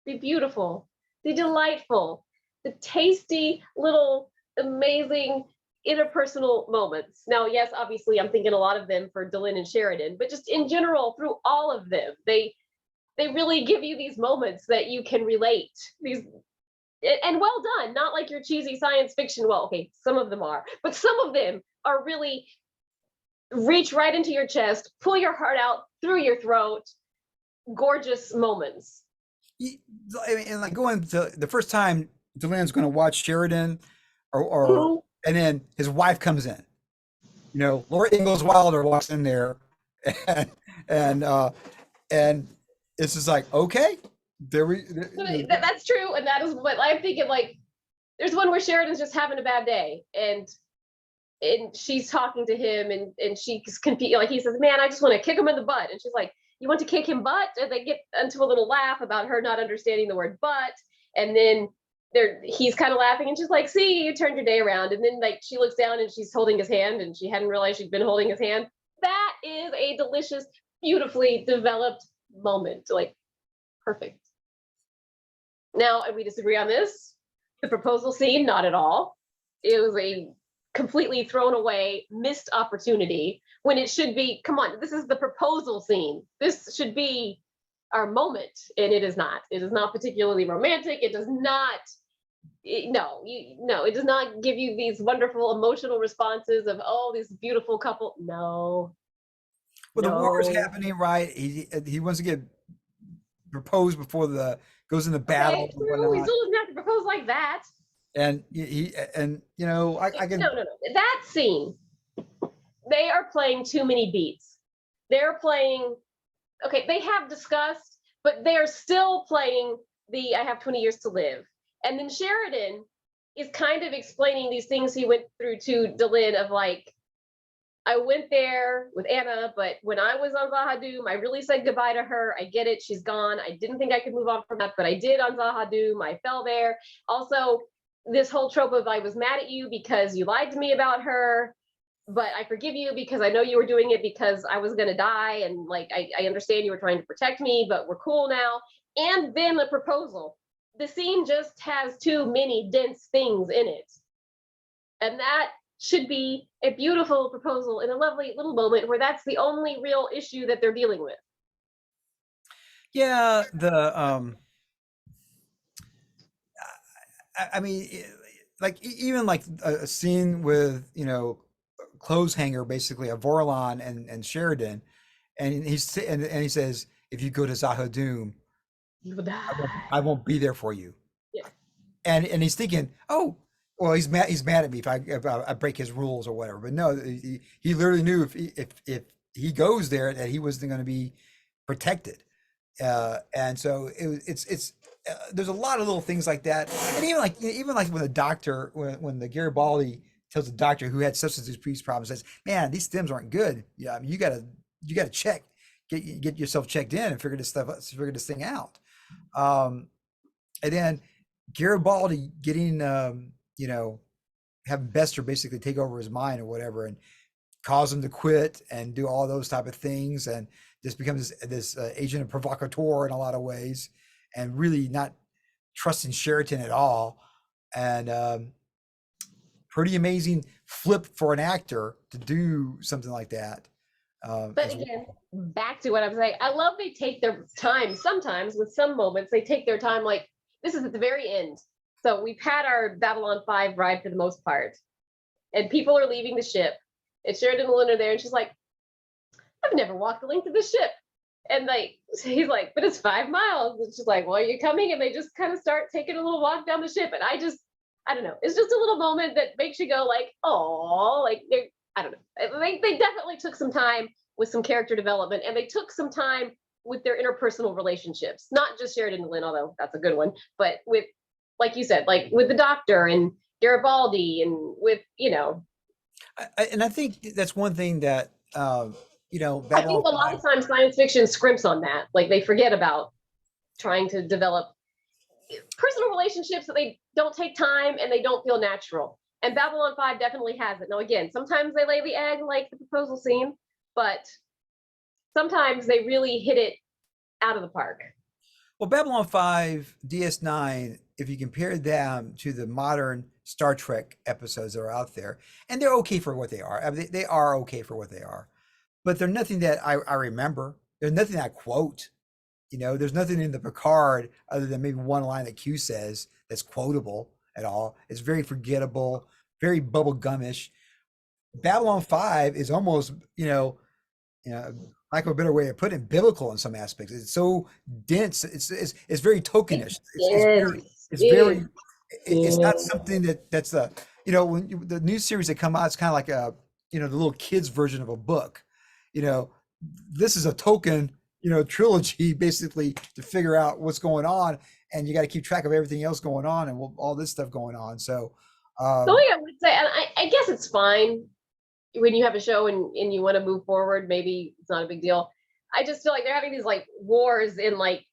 the beautiful, the delightful, the tasty little amazing interpersonal moments. Now, yes, obviously I'm thinking a lot of them for Dylan and Sheridan, but just in general, through all of them, they really give you these moments that you can relate. And well done, not like your cheesy science fiction. Well, okay, some of them are, but some of them are really reach right into your chest, pull your heart out through your throat. Gorgeous moments.
I mean, and like going to the first time Delen's going to watch Sheridan, or
Mhm.
and then his wife comes in. Laura Ingalls Wilder walks in there, and and, uh, and it's just like, okay,
That's true, and that is what I'm thinking. Like, there's one where Sheridan's just having a bad day, and she's talking to him, and she's confused. Like, he says, "Man, I just want to kick him in the butt," and she's like, "You want to kick him butt?" And they get into a little laugh about her not understanding the word "butt," and then he's kind of laughing, and she's like, "See, you turned your day around." And then like she looks down and she's holding his hand, and she hadn't realized she'd been holding his hand. That is a delicious, beautifully developed moment. Like, perfect. Now, and we disagree on this. The proposal scene, not at all. It was a completely thrown away, missed opportunity when it should be, come on, this is the proposal scene. This should be our moment. And it is not. It is not particularly romantic. It does not, no, it does not give you these wonderful emotional responses of, oh, this beautiful couple. No,
Well, the war is
no.
happening, right? He wants to get proposed before the goes into battle
Okay,
and
true. He
whatnot.
still doesn't have to propose like that.
And he and you know, I can.
No, no, no. That scene, they are playing too many beats. They're playing, okay, they have discussed, but they're still playing the I have 20 years to live. And then Sheridan is kind of explaining these things he went through to Delin of like, I went there with Anna, but when I was on Zahadum, I really said goodbye to her. I get it. She's gone. I didn't think I could move on from that, but I did on Zahadum. I fell there. Also, this whole trope of I was mad at you because you lied to me about her, but I forgive you because I know you were doing it because I was going to die. And like, I understand you were trying to protect me, but we're cool now. And then the proposal. The scene just has too many dense things in it. And that should be a beautiful proposal in a lovely little moment where that's the only real issue that they're dealing with.
Yeah, the I mean, like even like a scene with clothes hanger, basically a Vorlon and Sheridan, and and he says, if you go to Zahadum,
You will die.
I won't be there for you.
Yeah.
And he's thinking, oh, well, he's mad at me if I break his rules or whatever. But no, he literally knew if he goes there that he wasn't going to be protected. And so it's there's a lot of little things like that, and even like when the doctor when the Garibaldi tells the doctor who had substance abuse problems, says, "Man, these stems aren't good. Yeah, I mean, you gotta check, get yourself checked in and figure this thing out." Um, and then Garibaldi getting having Bester basically take over his mind or whatever, and cause him to quit and do all those type of things, and just becomes this agent of provocateur in a lot of ways, and really not trusting Sheraton at all. And pretty amazing flip for an actor to do something like that.
But
As
again,
well.
back to what I'm saying, I love they take their time. Sometimes with some moments, they take their time. Like this is at the very end. So we've had our Babylon 5 ride for the most part, and people are leaving the ship. And Sheridan and Lynn are there, and she's like, I've never walked the length of the ship. And like he's like, but it's 5 miles. And she's like, well, are you coming? And they just kind of start taking a little walk down the ship. And I don't know. It's just a little moment that makes you go like, oh, like they I don't know. They definitely took some time with some character development, and they took some time with their interpersonal relationships. Not just Sheridan and Lynn, although that's a good one, but with, like you said, like with the doctor and Garibaldi and with,
And I think that's one thing that
I
Babylon
think a lot
5.
of times science fiction scrimps on that. Like they forget about trying to develop personal relationships that they don't take time and they don't feel natural. And Babylon 5 definitely has it. Now, again, sometimes they lay the egg like the proposal scene, but sometimes they really hit it out of the park.
Well, Babylon 5, DS9, if you compare them to the modern Star Trek episodes that are out there, and they're okay for what they are. I mean, they are okay for what they are, but they're nothing that I remember. There's nothing I quote. There's nothing in the Picard other than maybe one line that Q says that's quotable at all. It's very forgettable, very bubblegumish. Babylon 5 is almost, like a better way of putting it, biblical in some aspects. It's so dense. It's very tokenish. It's very,
Yes,
it's not
yes.
something that's the new series that come out, it's kind of like the little kids version of a book. You know, this is a token, trilogy basically to figure out what's going on, and you got to keep track of everything else going on and all this stuff going on. So,
The
um,
only I would say, and I guess it's fine when you have a show and you want to move forward, maybe it's not a big deal. I just feel like they're having these like wars in like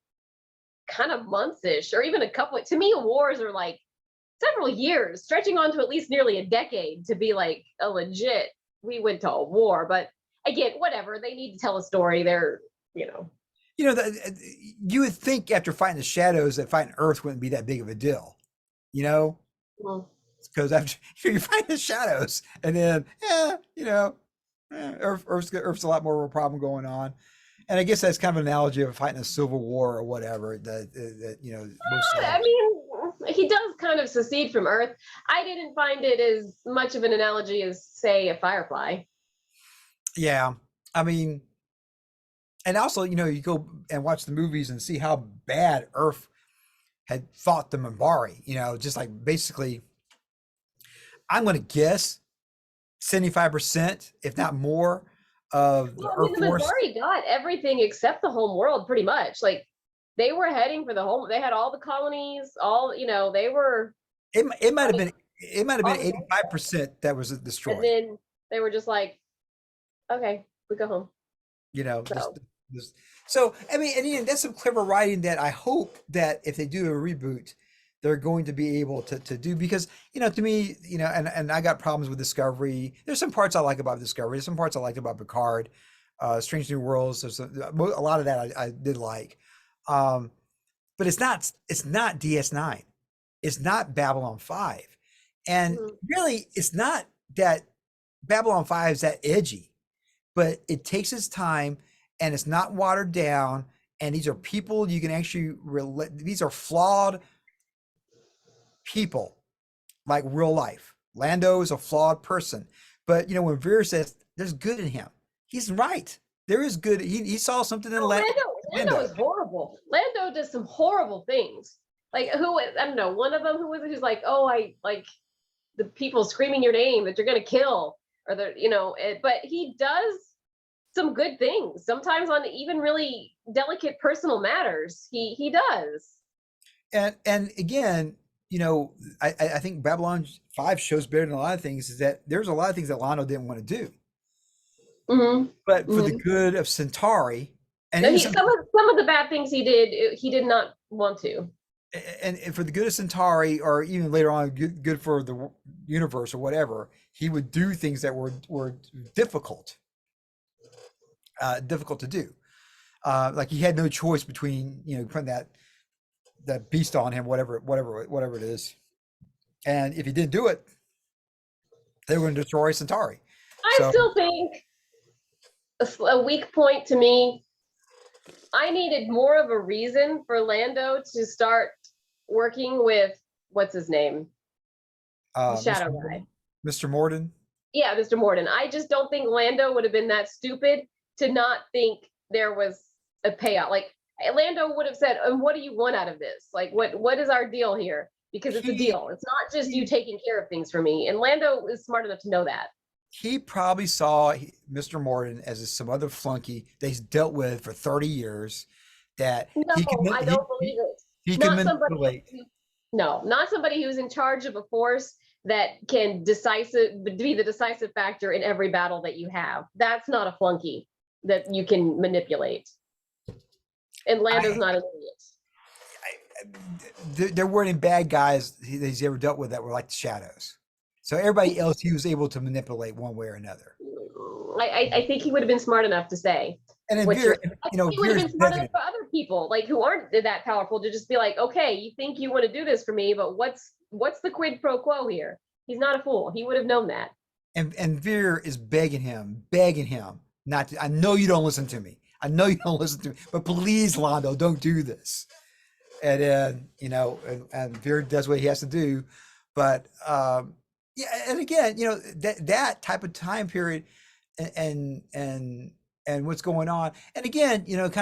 kind of months-ish, or even a couple. To me, wars are like several years, stretching on to at least nearly a decade to be like a legit, we went to a war. But again, whatever, they need to tell a story. They're,
you would think after fighting the shadows that fighting Earth wouldn't be that big of a deal, you know?
well,
because after you find the shadows, and then Earth's a lot more of a problem going on. And I guess that's kind of an analogy of fighting a civil war or whatever. That both
I
sides.
mean, he does kind of secede from Earth. I didn't find it as much of an analogy as, say, a Firefly.
Yeah, I mean, and also you go and watch the movies and see how bad Earth had fought the Minbari. Just like basically, I'm going to guess 75%, if not more, of the
Well, I mean,
Earth
the
force.
Minbari got everything except the home world, pretty much. Like they were heading for the home. They had all the colonies. They were
It might have
like
been it might have been
on the
85% that was
and
destroyed.
then they were just like, okay, we go home.
You know,
So
this. So I mean, and again, that's some clever writing that I hope that if they do a reboot, they're going to be able to do because to me, and I got problems with Discovery. There's some parts I like about Discovery. There's some parts I liked about Picard, Strange New Worlds. There's a lot of that I did like, um, but it's not DS9. It's not Babylon 5, and
mhm.
really, it's not that Babylon 5 is that edgy, but it takes its time and it's not watered down. And these are people you can actually relate. These are flawed people, like real life. Lando is a flawed person, but when Veer says there's good in him, he's right. There is good. He saw something in
Oh, Lando
Lando.
is horrible. Lando does some horrible things. Like who I don't know. One of them who was it who's like, oh, I like the people screaming your name that you're gonna kill, or but he does some good things sometimes on even really delicate personal matters. He does.
And again, I think Babylon 5 shows better than a lot of things is that there's a lot of things that Lando didn't want to do,
Mm-hmm.
but for the
Mm-hmm.
good of Centauri, and
No,
even
he
some,
some of the bad things he did not want to.
and for the good of Centauri, or even later on, good for the universe or whatever, he would do things that were difficult to do. Like he had no choice between putting that beast on him, whatever it is, and if he didn't do it, they were going to destroy Centauri.
I
So
still think a weak point to me. I needed more of a reason for Lando to start working with what's his name, the
Mr.
Shadow guy.
Morden, Mr. Morden,
Yeah, Mr. Morden. I just don't think Lando would have been that stupid to not think there was a payout. Like Lando would have said, "And what do you want out of this? Like, what is our deal here? Because it's a
he
deal. It's not just you taking care of things for me." And Lando is smart enough to know that.
he probably saw Mr. Morden as some other flunky that he's dealt with for 30 years that he can
No, I don't believe it.
he can
Not somebody.
manipulate.
No, not somebody who's in charge of a force that can be the decisive factor in every battle that you have. That's not a flunky that you can manipulate. And Lando's
I,
not an idiot.
there weren't any bad guys he's ever dealt with that were like the shadows. So everybody else he was able to manipulate one way or another.
I think he would have been smart enough to say
And then
what you're.
Veer,
I think he would have
Veer's
been smart enough
begging
for other people, like who aren't that powerful, to just be like, okay, you think you want to do this for me, but what's the quid pro quo here? He's not a fool. He would have known that.
and Veer is begging him not to. I know you don't listen to me. I know you don't listen to me, but please, Londo, don't do this. And then and Veer does what he has to do, but yeah, and again, that type of time period, and and what's going on, and again, kind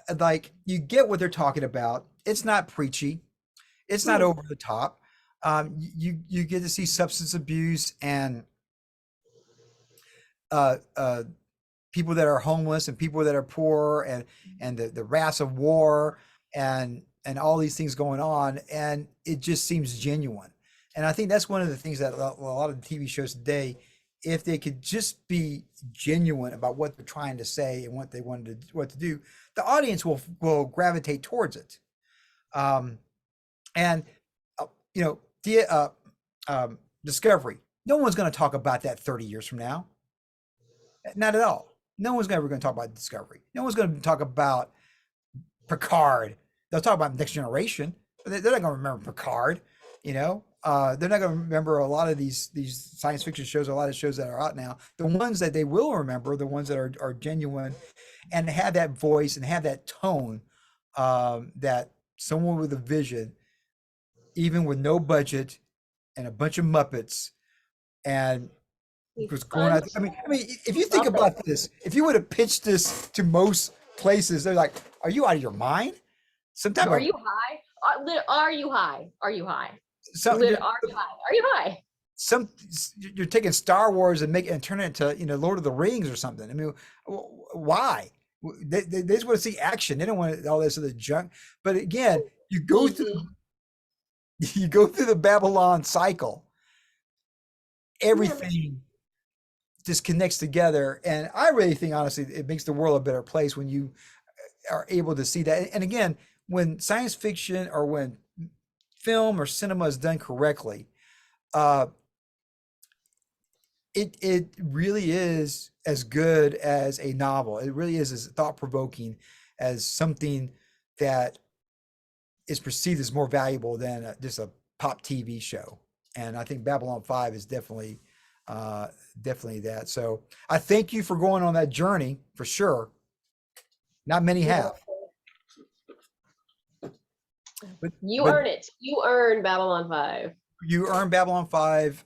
of like you get what they're talking about. It's not preachy, it's not
Hmm.
over the top. You get to see substance abuse and uh, uh, people that are homeless and people that are poor and the wrath of war and all these things going on, and it just seems genuine. And I think that's one of the things that a lot of the TV shows today, if they could just be genuine about what they're trying to say and what they wanted what to do, the audience will gravitate towards it. Um, and uh, you know the Discovery, no one's going to talk about that 30 years from now. Not at all. No one's ever going to talk about Discovery. No one's going to talk about Picard. They'll talk about Next Generation, but they're not going to remember Picard. You know, they're not going to remember a lot of these science fiction shows, a lot of shows that are out now. The ones that they will remember, the ones that are genuine, and have that voice and have that tone, that someone with a vision, even with no budget and a bunch of Muppets, and
We
was going out.
punch
I mean, if you think
Muppet.
about this, if you would have pitched this to most places, they're like, "Are you out of your mind?" Some type
Are
of
you high? Are you high? Are you high?
some
Are you high? Are you high?
some you're taking Star Wars and make it and turn it into, Lord of the Rings or something. I mean, why? They just want to see action. They don't want all this other junk. But again,
Mhm.
you go through the Babylon cycle.
Yeah,
Everything just connects together, and I really think honestly it makes the world a better place when you are able to see that. And again, when science fiction or when film or cinema is done correctly, uh, it really is as good as a novel. It really is as thought provoking as something that is perceived as more valuable than just a pop TV show. And I think Babylon 5 is uh, definitely that. So I thank you for going on that journey for sure. Not many
you're
have,
welcome.
but
You
but
earn it. You earn Babylon 5.
you earned Babylon 5.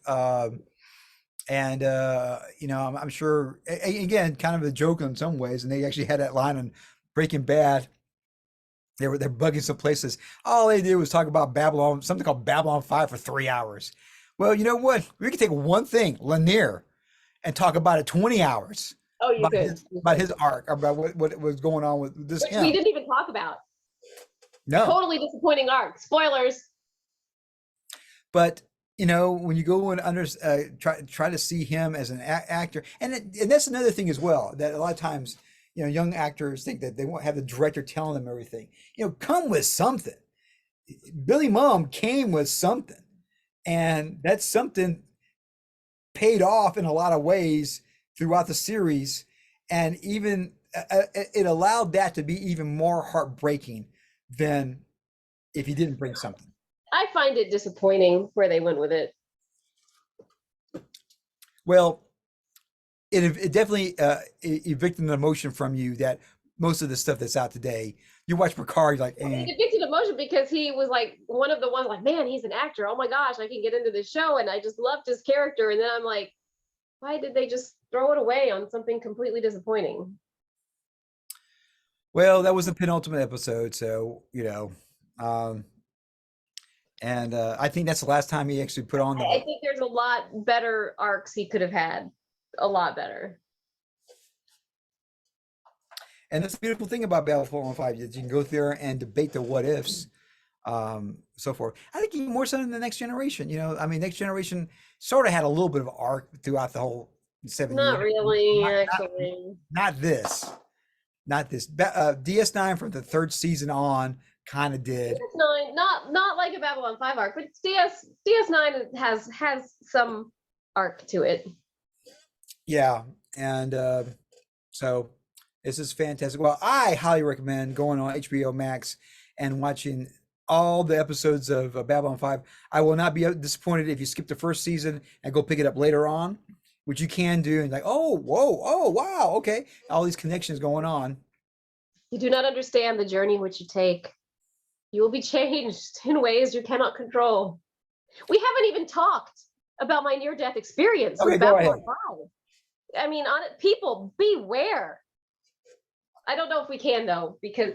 And I'm sure again, kind of a joke in some ways, and they actually had that line on Breaking Bad. They're bugging some places. All they did was talk about Babylon, something called Babylon 5 for 3 hours. Well, you know what? We can take one thing, Lanier, and talk about it 20 hours
Oh, you could. You
about
could.
his arc, about what was going on with this
Which we
him.
didn't even talk about.
No.
Totally disappointing arc. Spoilers.
But when you go and try to see him as an actor, and that's another thing as well, that a lot of times young actors think that they won't have the director telling them everything. Come with something. Billy Mum came with something, and that something paid off in a lot of ways throughout the series, and even it allowed that to be even more heartbreaking than if he didn't bring something.
I find it disappointing where they went with it.
Well, it definitely evicted an emotion from you that most of the stuff that's out today, you watch Picard, you're like,
It depicted emotion because he was like one of the ones like, man, he's an actor. Oh my gosh, I can get into this show. And I just loved his character. And then I'm like, why did they just throw it away on something completely disappointing?
well, that was the penultimate episode, so um, and I think that's the last time he actually put on
I
the.
think there's a lot better arcs he could have had. A lot better.
And that's the beautiful thing about Battlefield 5 is you can go there and debate the what ifs, so forth. I think even more so than the Next Generation. I mean, Next Generation sort of had a little bit of arc throughout the whole 7 years.
Not really,
Not, not,
actually.
not this. Not this. DS9 from the third season on kind of did.
DS9, not like a Babylon 5 arc, but DS9 has some arc to it.
Yeah, and so this is fantastic. Well, I highly recommend going on HBO Max and watching all the episodes of Babylon 5. I will not be disappointed if you skip the first season and go pick it up later on, which you can do, and like, oh, whoa, oh, wow, okay, all these connections going on.
You do not understand the journey which you take. You will be changed in ways you cannot control. We haven't even talked about my near-death experience
Okay,
with
go
Babylon
ahead.
5. I mean, on it, people beware. I don't know if we can though, because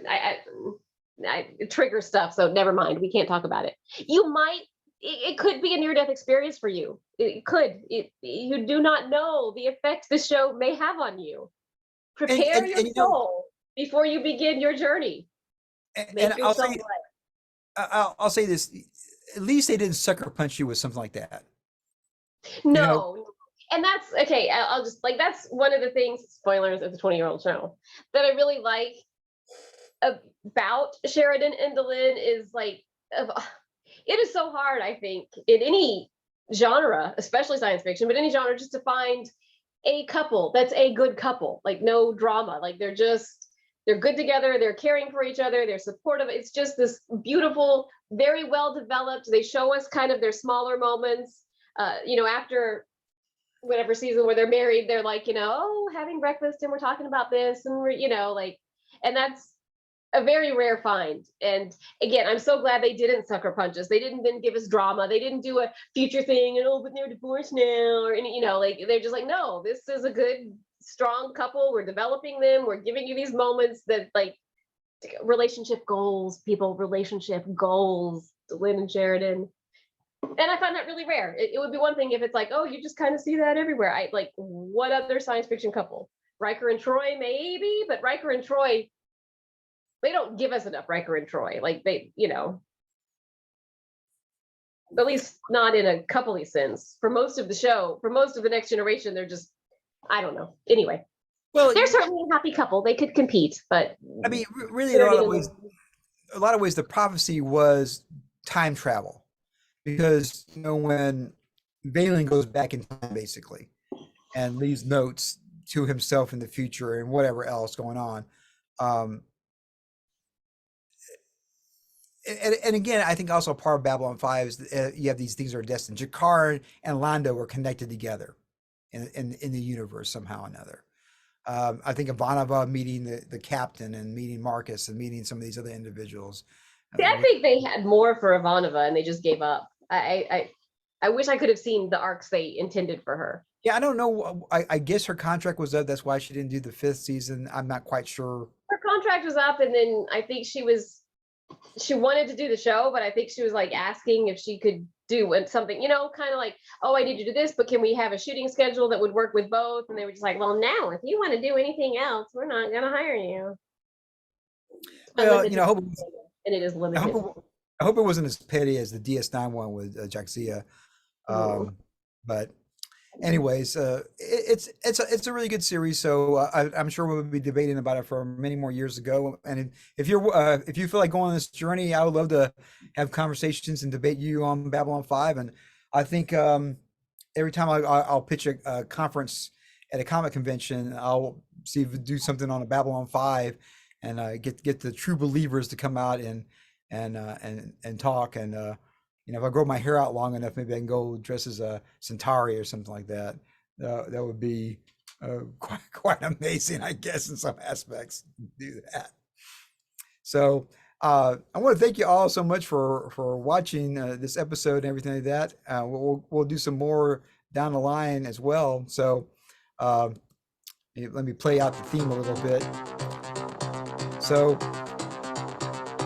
it triggers stuff. So never mind. We can't talk about it. You might. It could be a near-death experience for you. It could. You do not know the effect the show may have on you. Prepare your soul before you begin your journey.
And
Make yourself right.
I'll say this: at least they didn't sucker punch you with something like that.
No. And that's okay. I'll just like that's one of the things. Spoilers of the 20-year-old show that I really like about Sheridan and Dylan is like it is so hard. I think in any genre, especially science fiction, but any genre, just to find a couple that's a good couple. Like no drama. Like they're just they're good together, they're caring for each other, they're supportive. It's just this beautiful, very well developed. They show us kind of their smaller moments. After whatever season where they're married, they're like, oh, having breakfast and we're talking about this, and and that's a very rare find. And again, I'm so glad they didn't sucker punch us. They didn't then give us drama. They didn't do a future thing and but they're divorced now, or any, they're just like, no, this is a good, strong couple. We're developing them. We're giving you these moments that relationship goals, Lynn and Sheridan. And I find that really rare. It would be one thing if it's like, oh, you just kind of see that everywhere. What other science fiction couple? Riker and Troy, maybe, but Riker and Troy, they don't give us enough Riker and Troy. At least not in a coupley sense. For most of the show, for most of the Next Generation, they're just, I don't know. Anyway, well, they're certainly a happy couple. They could compete, but
I mean, really, in a lot of ways, the prophecy was time travel, because when Valen goes back in time, basically, and leaves notes to himself in the future and whatever else going on. And again, I think also part of Babylon 5 is you have these things that are destined. Jakar and Lando were connected together in the universe somehow or another. I think Ivanova meeting the captain and meeting Marcus and meeting some of these other individuals.
See, I think they had more for Ivanova and they just gave up. I wish I could have seen the arcs they intended for her.
Yeah, I don't know. I guess her contract was up. That's why she didn't do the 5th season. I'm not quite sure.
Her contract was up, and then I think she wanted to do the show, but I think she was asking if she could do something, kind of like, oh, I need to do this, but can we have a shooting schedule that would work with both? And they were just like, well, now if you want to do anything else, we're not going to hire you.
Well, I hope
and it is limited.
I hope it wasn't as petty as the DS9 one with Jaxia. But anyways, it's a really good series. So I'm sure we'll be debating about it for many more years to go. And if you feel like going on this journey, I would love to have conversations and debate you on Babylon 5. And I think every time I'll pitch a conference at a comic convention, I'll see if we do something on a Babylon 5 and get the true believers to come out and talk. And if I grow my hair out long enough, maybe I can go dress as a Centauri or something like that. That would be quite amazing, I guess, in some aspects, to do that. So I want to thank you all so much for watching this episode and everything like that. We'll do some more down the line as well. So let me play out the theme a little bit. So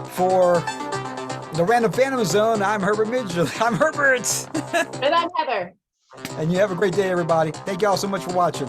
for the Random Fandom Zone, I'm Herbert Mitchell. I'm Herbert.
And I'm Heather.
And you have a great day, everybody. Thank you all so much for watching.